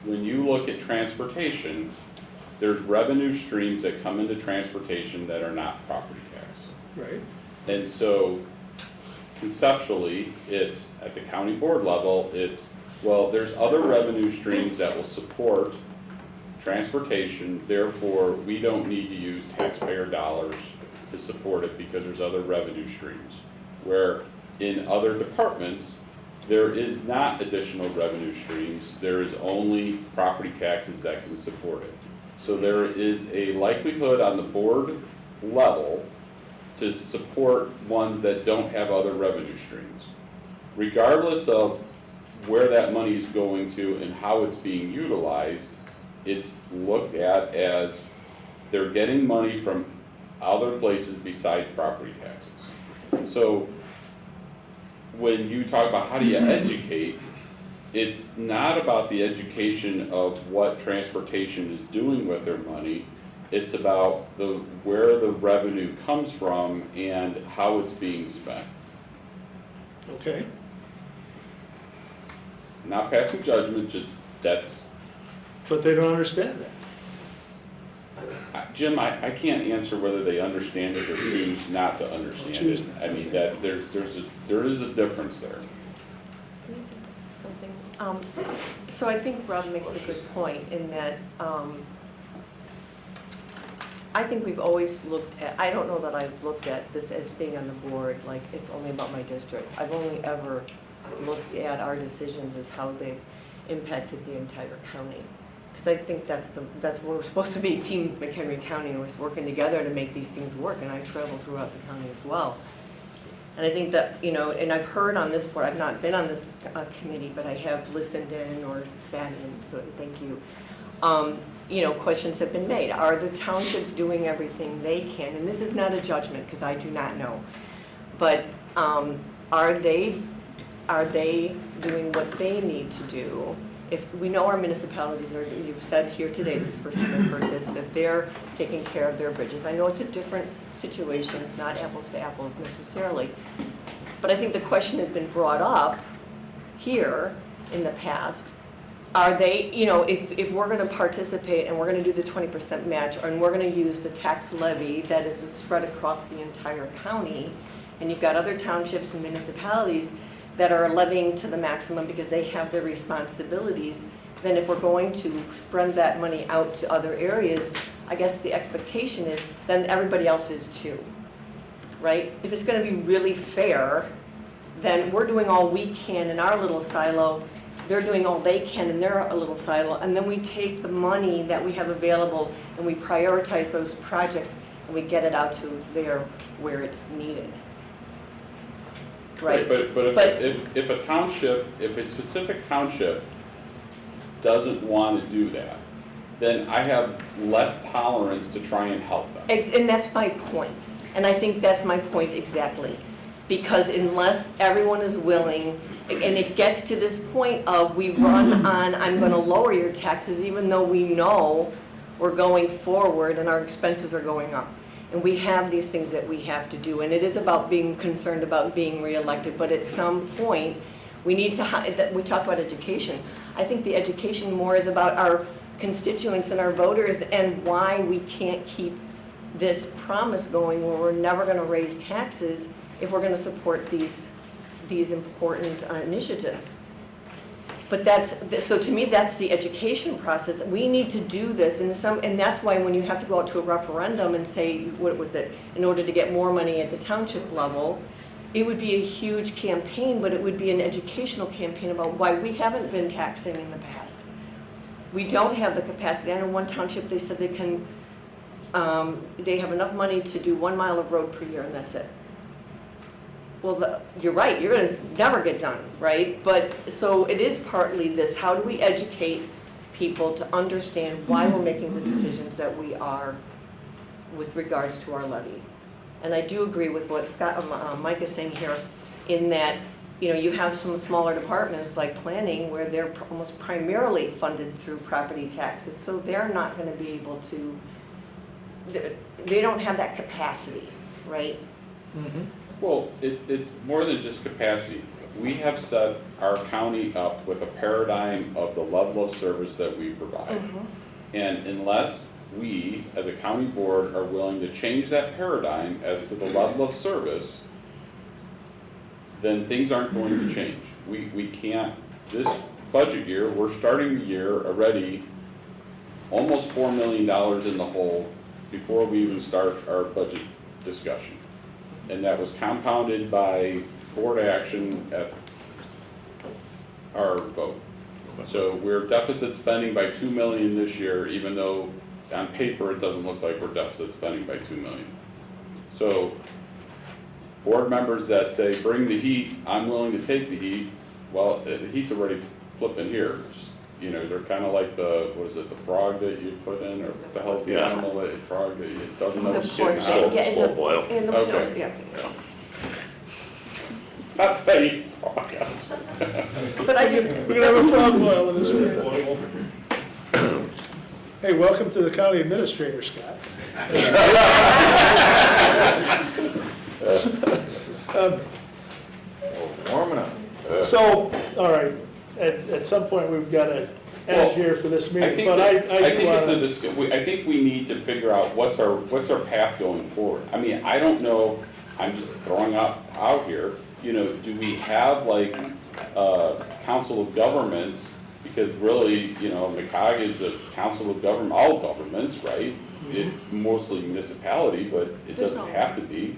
when you look at transportation, there's revenue streams that come into transportation that are not property tax. Right. And so, conceptually, it's, at the county board level, it's, well, there's other revenue streams that will support transportation, therefore, we don't need to use taxpayer dollars to support it because there's other revenue streams. Where in other departments, there is not additional revenue streams, there is only property taxes that can support it. So there is a likelihood on the board level to support ones that don't have other revenue streams. Regardless of where that money is going to and how it's being utilized, it's looked at as they're getting money from other places besides property taxes. So when you talk about how do you educate, it's not about the education of what transportation is doing with their money. It's about where the revenue comes from and how it's being spent. Okay. Not passing judgment, just that's. But they don't understand that. Jim, I can't answer whether they understand it or choose not to understand Choose it. not. I mean, that there is a difference there. Can I say something? So I think Rob makes a good point in that, I think we've always looked at, I don't know that I've looked at this as being on the board, like it's only about my district. I've only ever looked at our decisions as how they've impacted the entire county. Because I think that's we're supposed to be Team McHenry County, and we're working together to make these things work, and I travel throughout the county as well. And I think that, and I've heard on this board, I've not been on this committee, but I have listened in or sat in, so thank you. Questions have been made. Are the townships doing everything they can? And this is not a judgment, because I do not know. But are they doing what they need to do? If we know our municipalities are, you've said here today, this is the first time I've heard this, that they're taking care of their bridges. I know it's a different situation, it's not apples to apples necessarily. But I think the question has been brought up here in the past. Are they, if we're gonna participate and we're gonna do the 20% match, and we're gonna use the tax levy that is spread across the entire county, and you've got other townships and municipalities that are levying to the maximum because they have their responsibilities, then if we're going to spread that money out to other areas, I guess the expectation is then everybody else is too, right? If it's gonna be really fair, then we're doing all we can in our little silo, they're doing all they can in their little silo, and then we take the money that we have available and we prioritize those projects and we get it out to there where it's needed. Right. But if a township, if a specific township doesn't want to do that, then I have less tolerance to try and help them. And that's my point. And I think that's my point exactly. Because unless everyone is willing, and it gets to this point of we run on, I'm gonna lower your taxes even though we know we're going forward and our expenses are going up. And we have these things that we have to do. And it is about being concerned about being reelected, but at some point, we need to, we talked about education. I think the education more is about our constituents and our voters and why we can't keep this promise going where we're never gonna raise taxes if we're gonna support these important initiatives. But so to me, that's the education process. We need to do this and that's why when you have to go out to a referendum and say, what was it, in order to get more money at the township level, it would be a huge campaign, but it would be an educational campaign about why we haven't been taxing in the past. We don't have the capacity. I know one township, they said they can, they have enough money to do 1 mile of road per year and that's it. Well, you're right, you're gonna never get done, right? But, so it is partly this, how do we educate people to understand why we're making the decisions that we are with regards to our levy? And I do agree with what Mike is saying here, in that, you have some smaller departments like planning where they're almost primarily funded through property taxes, so they're not gonna be able to, they don't have that capacity, right? Well, it's more than just capacity. We have set our county up with a paradigm of the level of service that we provide. And unless we, as a county board, are willing to change that paradigm as to the level of service, then things aren't going to change. We can't, this budget year, we're starting the year already almost $4 million in the hole before we even start our budget discussion. And that was compounded by board action at our vote. So we're deficit spending by $2 million this year, even though on paper it doesn't look like we're deficit spending by $2 million. So board members that say, bring the heat, I'm willing to take the heat, well, the heat's already flipping here. Just, they're kind of like the frog that you put in, or what the hell's the animal, that frog that it doesn't know it's getting out? Slow boil. Okay. Not that I eat frog, But I just. We're gonna have a frog boil in this meeting. Hey, welcome to the county administrator, Scott. Warming up. So, all right, at some point, we've got to end here for this meeting, but I think we need to figure out what's our path going forward. I mean, I don't know, I'm just throwing out here, do we have like council of governments? Because really, McCog is a council of government, all governments, right? It's mostly municipality, but it doesn't have to be.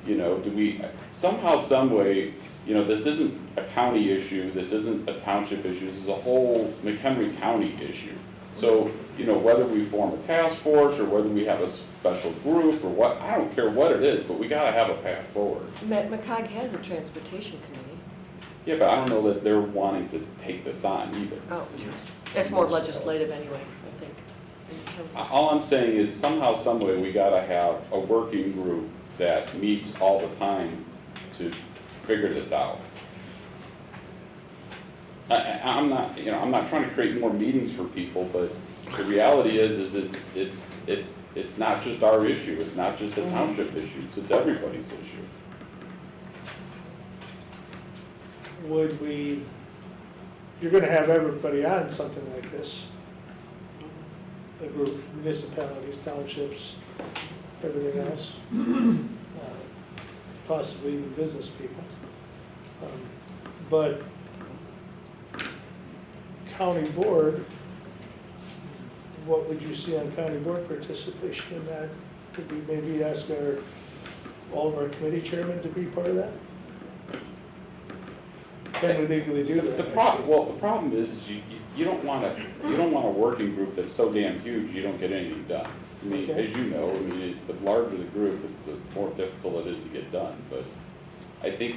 Do we, somehow, some way, this isn't a county issue, this isn't a township issue, this is a whole McHenry County issue. So, whether we form a task force or whether we have a special group or what, I don't care what it is, but we gotta have a path forward. McCog has a transportation committee. Yeah, but I don't know that they're wanting to take this on either. Oh, it's more legislative anyway, I think. All I'm saying is somehow, some way, we gotta have a working group that meets all the time to figure this out. I'm not trying to create more meetings for people, but the reality is it's not just our issue, it's not just a township issue, it's everybody's issue. would you're gonna have everybody on something like this. A group, municipalities, townships, everything else, possibly even business people. But county board, what would you see on county board participation in that? Could we maybe ask all of our committee chairmen to be part of that? Can we legally do that? The problem is you don't want a working group that's so damn huge you don't get anything done. I mean, Okay. as you know, the larger the group, the more difficult it is to get done. But I think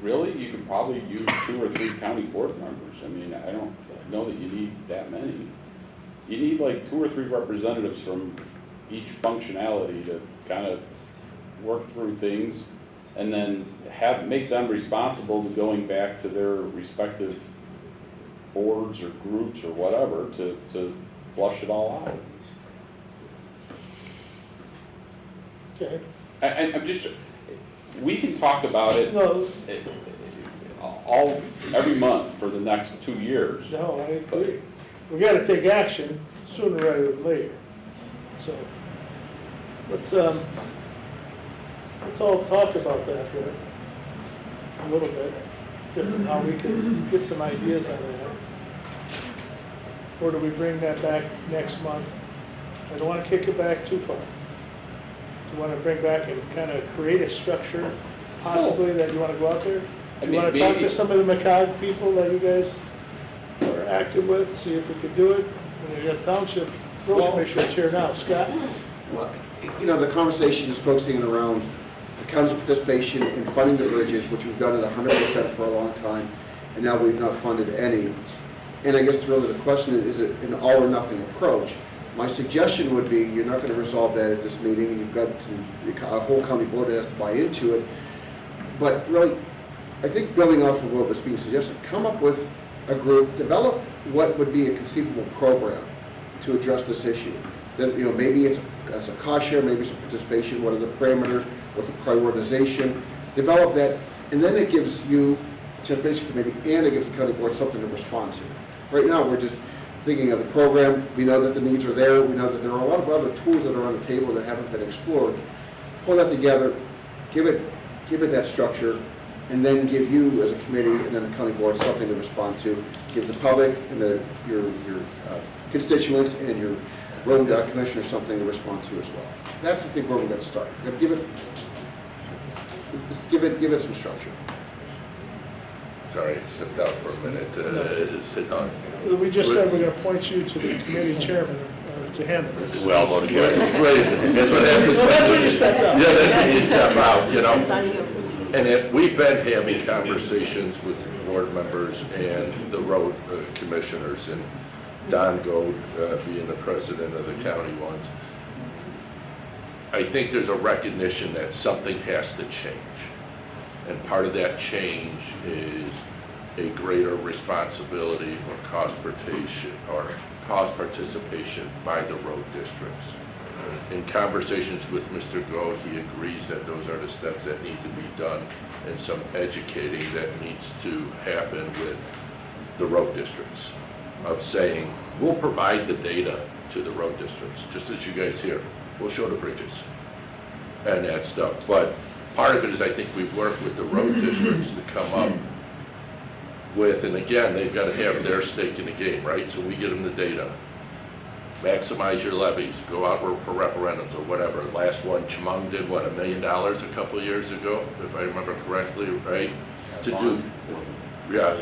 really, you could probably use 2 or 3 county board members. I mean, I don't know that you need that many. you need like 2 or 3 representatives from each functionality to kind of work through things and then make them responsible to going back to their respective boards or groups or whatever to flush it all out. Okay, I'm just, we can talk about it no, every month for the next 2 years. no, I agree. We gotta take action sooner rather than later. So, let's all talk about that here a little bit, different, how we can get some ideas on that. Or do we bring that back next month? I don't wanna kick it back too far. Do you wanna bring back and kinda create a structure, possibly, that you wanna go out there? I You mean, wanna talk maybe- to some of the McCog people that you guys are active with, see if we could do it? And we got township road Well- commissioners here now, Scott? Well, you know, the conversation is focusing around the county's participation in funding the bridges, which we've done at 100% for a long time, and now we've not funded any. And I guess really the question is it an all or nothing approach? My suggestion would be, you're not gonna resolve that at this meeting, and you've got a whole county board that has to buy into it. But really, I think building off of what was being suggested, come up with a group, develop what would be a conceivable program to address this issue. That, you know, maybe it's a cost share, maybe it's a participation, what are the parameters, what's the prioritization, develop that, and then it gives you, the Transportation Committee, and it gives the county board something to respond to. Right now, we're just thinking of the program, we know that the needs are there, we know that there are a lot of other tools that are on the table that haven't been explored. Pull that together, give it that structure, and then give you as a committee and then the county board something to respond to. Give the public and your constituents and your road commissioner something to respond to as well. That's, I think, where we're going to start. We're going to give it some structure. Sorry, sit down for a minute, sit down. We just said we're gonna appoint you to the committee chairman to handle this. We all voted together. That's what happens. Well, that's when you step out. Yeah, that's when you step out, you know. It's on you. And we've been having conversations with board members and the road commissioners, and Don Gold being the president of the county ones. I think there's a recognition that something has to change. And part of that change is a greater responsibility or cost participation by the road districts. In conversations with Mr. Gold, he agrees that those are the steps that need to be done and some educating that needs to happen with the road districts of saying, we'll provide the data to the road districts, just as you guys hear. We'll show the bridges and that stuff. But part of it is I think we've worked with the road districts to come up with, and again, they've got to have their stake in the game, right? So we get them the data. Maximize your levies, go out for referendums or whatever. Last one, Chemung did what, $1 million a couple of years ago, if I remember correctly, right? To do, yeah.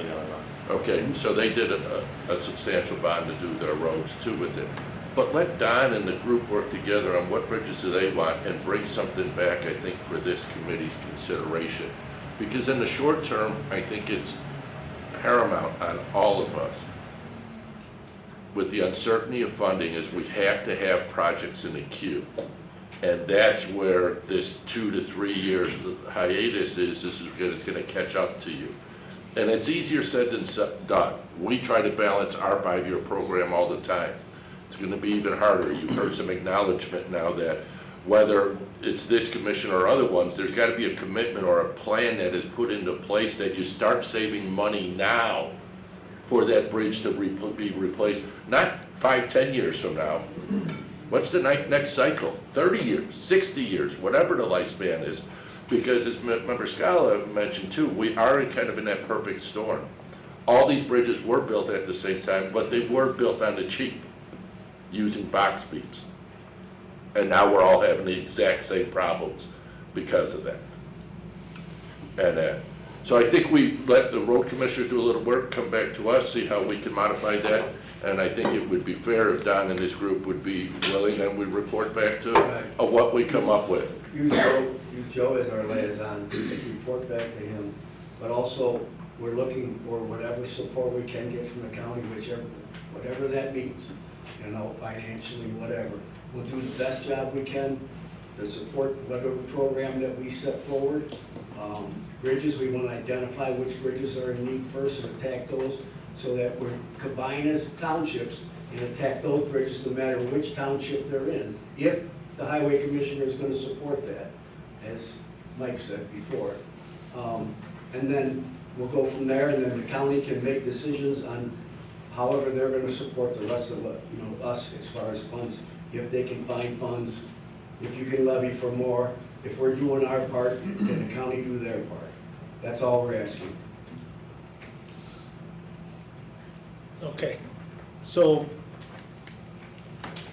Okay, so they did a substantial bond to do their roads too with it. But let Don and the group work together on what bridges do they want and bring something back, I think, for this committee's consideration. Because in the short term, I think it's paramount on all of us. With the uncertainty of funding is we have to have projects in the queue. And that's where this 2 to 3 years hiatus is it's gonna catch up to you. And it's easier said than done. We try to balance our 5-year program all the time. It's gonna be even harder. You've heard some acknowledgement now that whether it's this commission or other ones, there's gotta be a commitment or a plan that is put into place that you start saving money now for that bridge to be replaced, not 5-10 years from now. What's the next cycle? 30 years, 60 years, whatever the lifespan is. Because as Member Scala mentioned too, we are kind of in that perfect storm. All these bridges were built at the same time, but they were built on the cheap, using box beams. And now we're all having the exact same problems because of that. And so I think we let the road commissioners do a little work, come back to us, see how we can modify that. And I think it would be fair if Don and this group would be willing, and we report back to what we come up with. Use Joe as our liaison, report back to him, but also we're looking for whatever support we can get from the county, whatever that means. you know, financially, whatever. We'll do the best job we can to support whatever program that we set forward. Bridges, we want to identify which bridges are in need first and attack those so that we're combined as townships and attack those bridges no matter which township they're in, if the highway commissioner is going to support that, as Mike said before. And then we'll go from there, and then the county can make decisions on however they're going to support the rest of it, you know, us as far as funds, if they can find funds, if you can levy for more, if we're doing our part, then the county do their part. That's all we're asking. Okay, so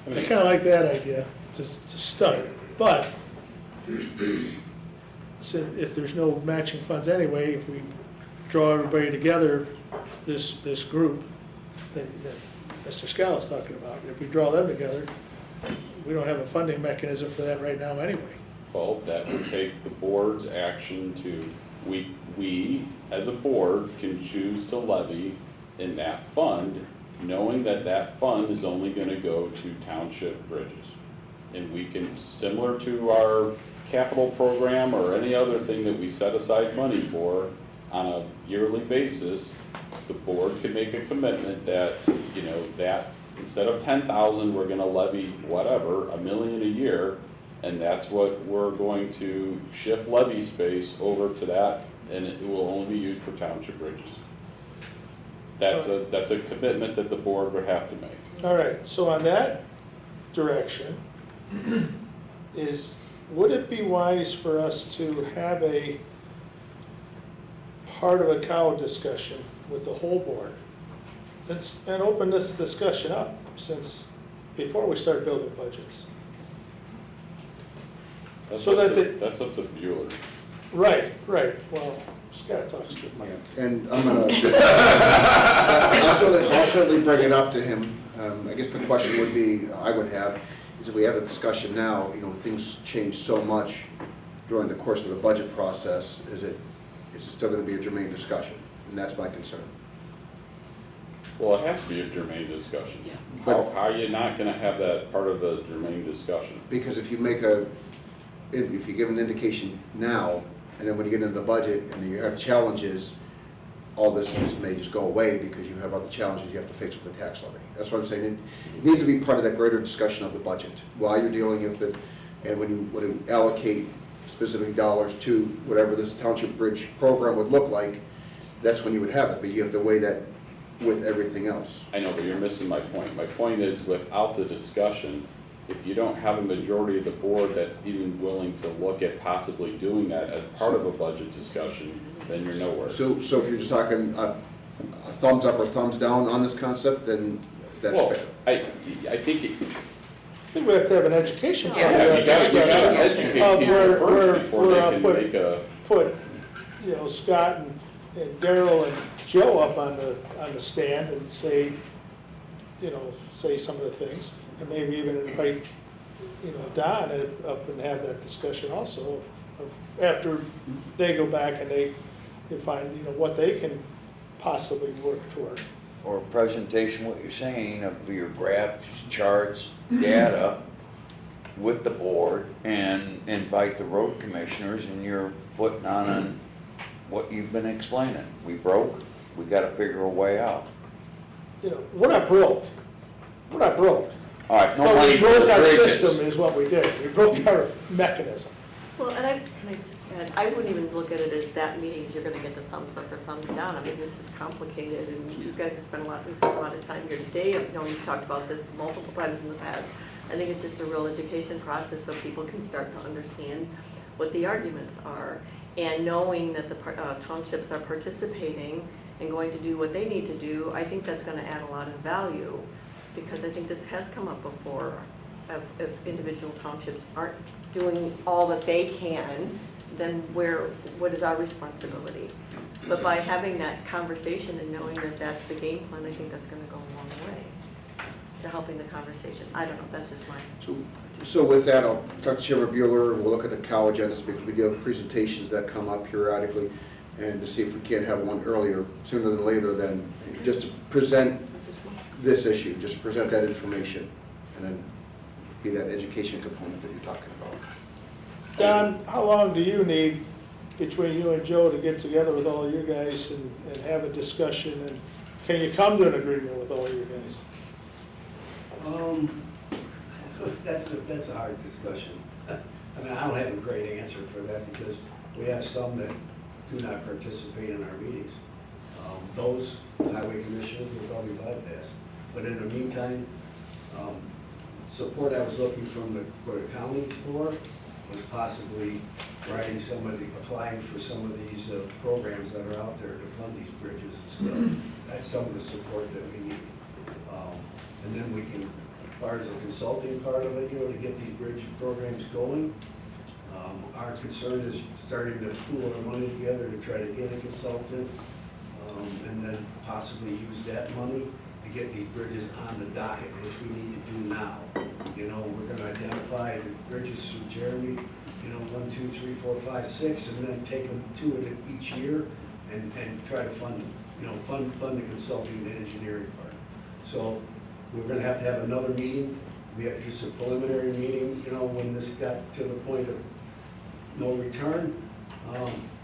I kind of like that idea to start, but so if there's no matching funds anyway, if we draw everybody together, this group that Mr. Scala's talking about, if we draw them together, we don't have a funding mechanism for that right now anyway. Well, that would take the board's action to, we as a board can choose to levy in that fund, knowing that that fund is only gonna go to township bridges. And we can, similar to our capital program or any other thing that we set aside money for on a yearly basis, the board can make a commitment that, you know, that instead of 10,000, we're gonna levy whatever, $1 million a year, and that's what we're going to shift levy space over to that, and it will only be used for township bridges. That's a commitment that the board would have to make. All right, so on that direction, would it be wise for us to have a part of a cow discussion with the whole board? And open this discussion up, since before we start building budgets. That's So up that to- That's up to Bueller. Right, well, Scott talks to Mike. And I'm gonna, I'll certainly bring it up to him. I guess the question would be, I would have, is if we have a discussion now, you know, things change so much during the course of the budget process, is it still gonna be a germane discussion? And that's my concern. Well, it has to be a germane discussion. Yeah. How are you not gonna have that part of the germane discussion? Because if you give an indication now, and then when you get into the budget and you have challenges, all this may just go away because you have other challenges you have to face with the tax levy. That's what I'm saying. It needs to be part of that greater discussion of the budget while you're dealing with it, and when you allocate specific dollars to whatever this township bridge program would look like, that's when you would have it, but you have to weigh that with everything else. I know, but you're missing my point. My point is, without the discussion, if you don't have a majority of the board that's even willing to look at possibly doing that as part of a budget discussion, then you're nowhere. So if you're just talking a thumbs up or thumbs down on this concept, then that's Well, fair. I think, I think we have to have an education. Yeah, part of that you gotta discussion educate of people where- first before where they I'll can put- make a, Put, Scott and Daryl and Joe up on the stand and say some of the things, and maybe even invite, Don up and have that discussion also, of after they go back and they find, what they can possibly work toward. Or a presentation, what you're saying, of your graphs, charts, data with the board, and invite the road commissioners, and you're putting on what you've been explaining. We broke, we gotta figure a way out. We're not broke. We're not broke. All right, no But money we for the broke our bridges. system is what we did. We broke our mechanism. Well, and can I just add, I wouldn't even look at it as that means you're gonna get the thumbs up or thumbs down. I mean, this is complicated, and you guys have spent we've spent a lot of time here today. I know we've talked about this multiple times in the past. I think it's just a real education process so people can start to understand what the arguments are. And knowing that the townships are participating and going to do what they need to do, I think that's gonna add a lot of value. Because I think this has come up before, if individual townships aren't doing all that they can, then what is our responsibility? But by having that conversation and knowing that that's the game plan, I think that's gonna go a long way to helping the conversation. I don't know, that's just my. So with that, I'll talk to Chairman Bueller, we'll look at the cow agendas, because we do have presentations that come up periodically, and to see if we can't have one earlier, sooner than later, than just to present this issue, just present that information, and then be that education component that you're talking about. Don, how long do you need between you and Joe to get together with all you guys and have a discussion? And can you come to an agreement with all you guys? That's a hard discussion. I mean, I don't have a great answer for that because we have some that do not participate in our meetings. Those highway commissioners will probably bypass. But in the meantime, support I was looking for the county for was possibly writing applying for some of these programs that are out there to fund these bridges and stuff. That's some of the support that we need. And then we can, as far as the consulting part of it, to get these bridge programs going. Our concern is starting to pool our money together to try to get a consultant, and then possibly use that money to get these bridges on the docket, which we need to do now. We're gonna identify the bridges through Jeremy, 1, 2, 3, 4, 5, 6, and then take them to it each year and try to fund them, fund the consulting and engineering part. So we're gonna have to have another meeting. We have just a preliminary meeting, when this got to the point of no return.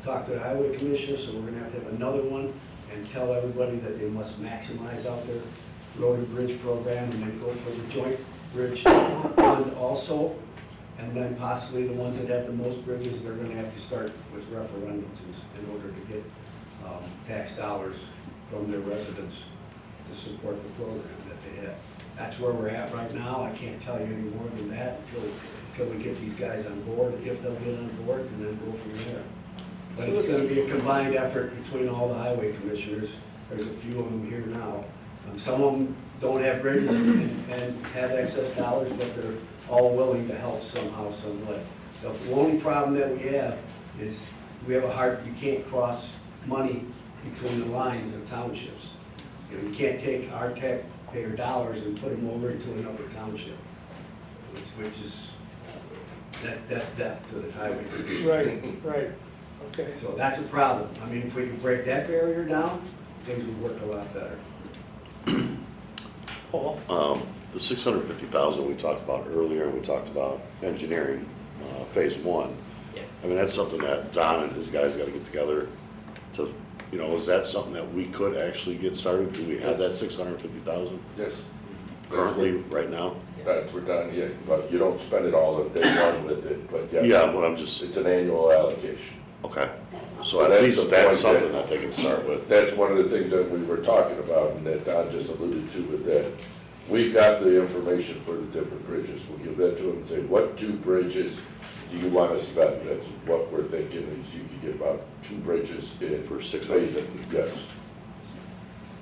Talk to the highway commissioner, so we're gonna have another one and tell everybody that they must maximize out their road and bridge program and then go for the joint bridge fund also. And then possibly the ones that have the most bridges, they're gonna have to start with referendums in order to get tax dollars from their residents to support the program that they have. That's where we're at right now. I can't tell you any more than that until we get these guys on board, if they'll get on board, and then go from there. But it's gonna be a combined effort between all the highway commissioners. There's a few of them here now. Some of them don't have bridges and have excess dollars, but they're all willing to help somehow, some way. So the only problem that we have is you can't cross money between the lines of townships. You can't take our taxpayer dollars and put them over into another township, which is, that's death to the highway. Right, okay. So that's a problem. I mean, if we could break that barrier down, things would work a lot better. Paul? The 650,000 we talked about earlier, and we talked about engineering, phase 1. Yeah. I mean, that's something that Don and his guys gotta get together to, is that something that we could actually get started? Do we have that 650,000 Yes. currently, right now? That's we're done, yeah, but you don't spend it all in day one with it, but yes. Yeah, but I'm just, It's an annual allocation. okay. So That's at least the that's point something that they can start with. That's one of the things that we were talking about and that Don just alluded to with that. We've got the information for the different bridges. We'll give that to them and say, what 2 bridges do you want to spend? That's what we're thinking is you could get about 2 bridges in. For 650. Yes.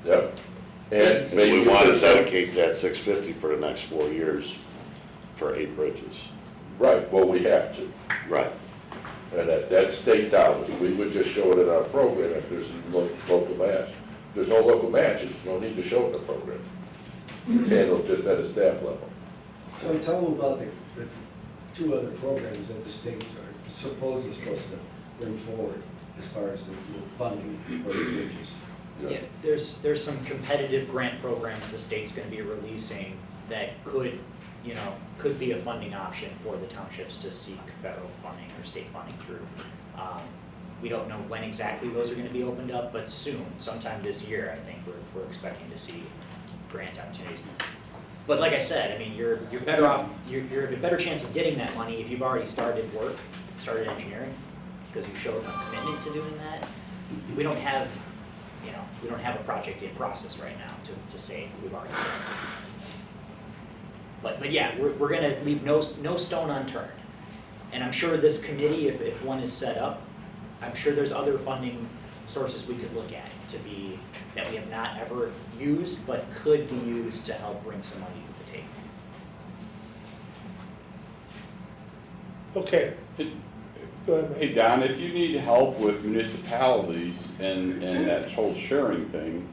Yep. And And maybe we want to there's some- dedicate that 650 for the next 4 years for 8 bridges. Right, well, we have to. Right. And that's state dollars. We would just show it in our program if there's a local match. If there's no local match, there's no need to show it in the program. It's handled just at a staff level. So tell them about the 2 other programs that the states are supposedly supposed to bring forward as far as the funding for the bridges. Yeah, there's some competitive grant programs the state's gonna be releasing that could be a funding option for the townships to seek federal funding or state funding through. We don't know when exactly those are gonna be opened up, but soon, sometime this year, I think we're expecting to see grant opportunities. But like I said, I mean, you're better off, you have a better chance of getting that money if you've already started engineering, because you showed a commitment to doing that. We don't have a project in process right now to say we've already started. But yeah, we're gonna leave no stone unturned. And I'm sure this committee, if one is set up, I'm sure there's other funding sources we could look at that we have not ever used, but could be used to help bring some money to the table. Okay, go ahead, Mike. Hey, Don, if you need help with municipalities and that whole sharing thing,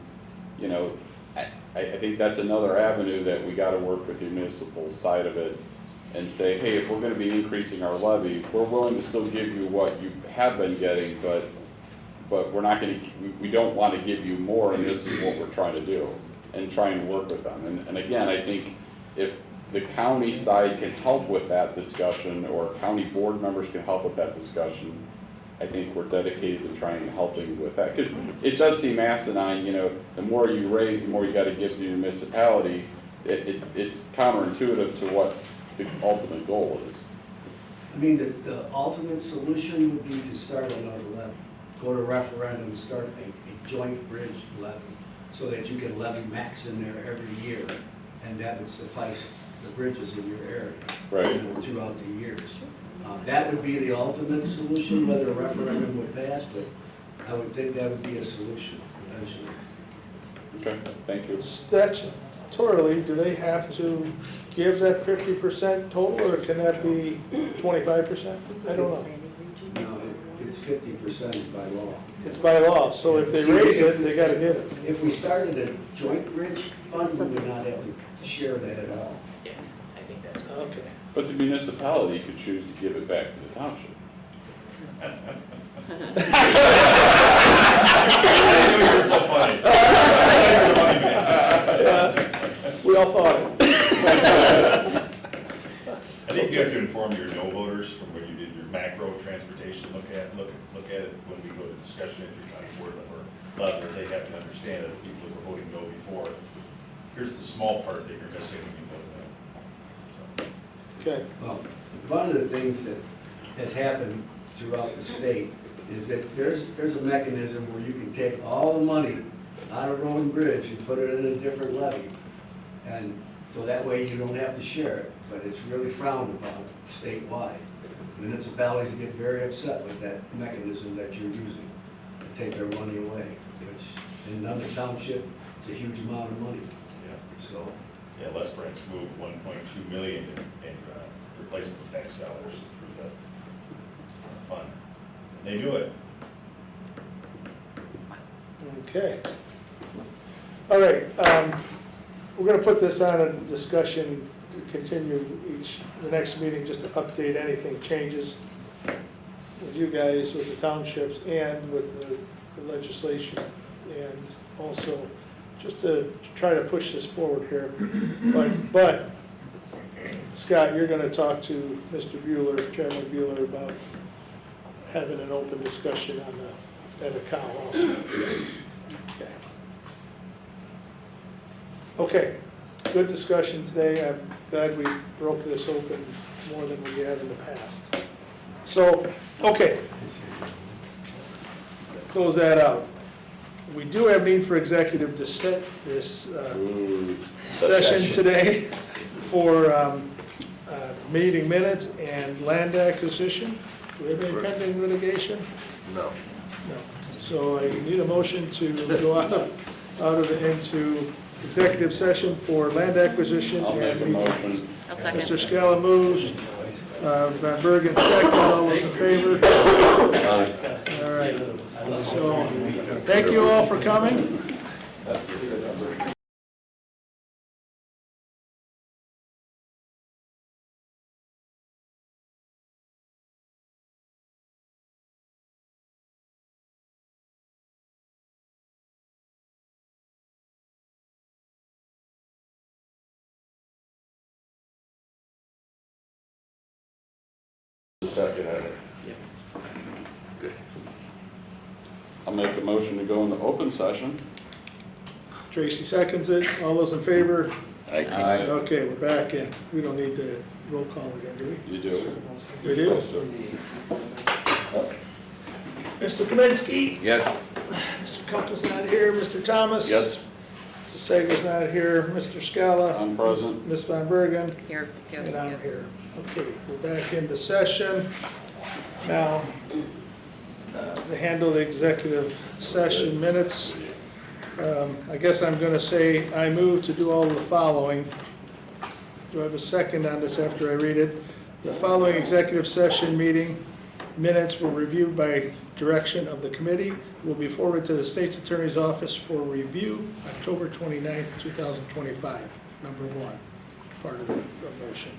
I think that's another avenue that we gotta work with the municipal side of it and say, hey, if we're gonna be increasing our levy, we're willing to still give you what you have been getting, but we're not gonna, we don't wanna give you more, and this is what we're trying to do. and try and work with them. And again, I think if the county side can help with that discussion, or county board members can help with that discussion, I think we're dedicated to trying and helping with that. Because it does seem asinine, you know, the more you raise, the more you gotta give to your municipality. It's counterintuitive to what the ultimate goal is. I mean, the ultimate solution would be to start another levy. Go to referendum and start a joint bridge levy, so that you can levy max in there every year, and that would suffice the bridges in your area. Right. You know, throughout the years. That would be the ultimate solution, whether a referendum would pass, but I would think that would be a solution eventually. Okay, thank you. Statutorily, do they have to give that 50% total, or can that be 25%? I don't know. No, it's 50% by law. It's by law, so if they raise it, they gotta give it. If we started a joint bridge fund, we would not have to share that at all. Yeah, I think that's. Okay. But the municipality could choose to give it back to the township. We all thought it. I think you have to inform your no voters from when you did your macro transportation look at it when we go to discussion at your county board level, they have to understand that the people who were voting no before, here's the small part that you're missing when you vote no. Okay. Well, one of the things that has happened throughout the state is that there's a mechanism where you can take all the money out of road and bridge and put it in a different levy. And so that way you don't have to share it, but it's really frowned upon statewide. Municipalities get very upset with that mechanism that you're using to take their money away, which in another township, it's a huge amount of money. Yeah. So. Yeah, Les Brandt's moved 1.2 million in replacement tax dollars through the fund. And they do it. Okay. All right, we're gonna put this on a discussion to continue the next meeting, just to update anything changes with you guys, with the townships, and with the legislation, and also just to try to push this forward here. But Scott, you're gonna talk to Mr. Bueller, Chairman Bueller, about having an open discussion on that account also. Okay, good discussion today. I'm glad we broke this open more than we have in the past. So, okay. Close that out. We do have need for executive session today for meeting minutes and land acquisition. Do we have any pending litigation? No. No. So I need a motion to go into executive session for land acquisition I'll make and a meeting motion. minutes. I'll second. Mr. Scala moves, Van Bergen second, all those in favor? All right, so, thank you all for coming. Second, Henry. Okay. I'll make a motion to go into open session. Tracy seconds it, all those in favor? Aye. Okay, we're back in. We don't need to roll call again, do we? You do. We do? Mr. Kaminsky? Yes. Mr. Kunkel's not here. Mr. Thomas? Yes. Mr. Sager's not here. Mr. Scala? I'm present. Ms. Van Bergen? Here, yes, And I'm yes. here. Okay, we're back into session. Now, to handle the executive session minutes, I guess I'm going to say I move to do all of the following. Do I have a second on this after I read it? The following executive session meeting minutes were reviewed by direction of the committee, will be forwarded to the state's attorney's office for review October 29th, 2025. Number one, part of the motion.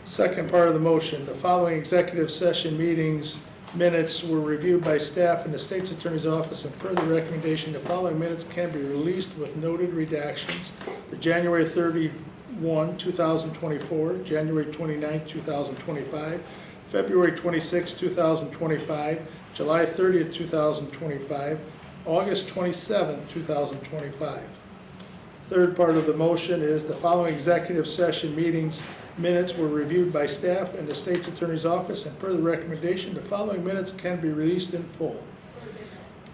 Second part of the motion, the following executive session meetings minutes were reviewed by staff in the state's attorney's office, and per the recommendation, the following minutes can be released with noted redactions. The January 31, 2024, January 29, 2025, February 26, 2025, July 30, 2025, August 27, 2025. Third part of the motion is the following executive session meetings minutes were reviewed by staff in the state's attorney's office, and per the recommendation, the following minutes can be released in full.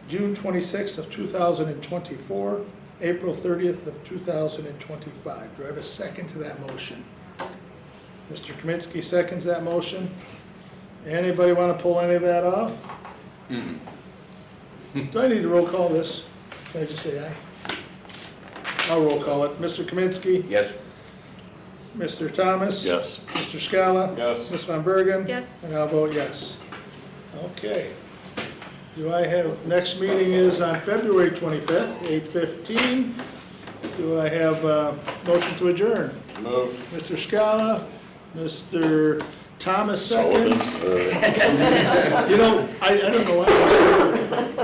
June 26th of 2024, April 30th of 2025. Do I have a second to that motion? Mr. Kaminsky seconds that motion. Anybody want to pull any of that off? Do I need to roll call this? Can I just say aye? I'll roll call it. Mr. Kaminsky? Yes. Mr. Thomas? Yes. Mr. Scala? Yes. Ms. Van Bergen? Yes. And I'll vote yes. Okay. Do I have, next meeting is on February 25th, 8:15. Do I have a motion to adjourn? Move. Mr. Scala, Mr. Thomas seconds. You know, I don't know why I said that.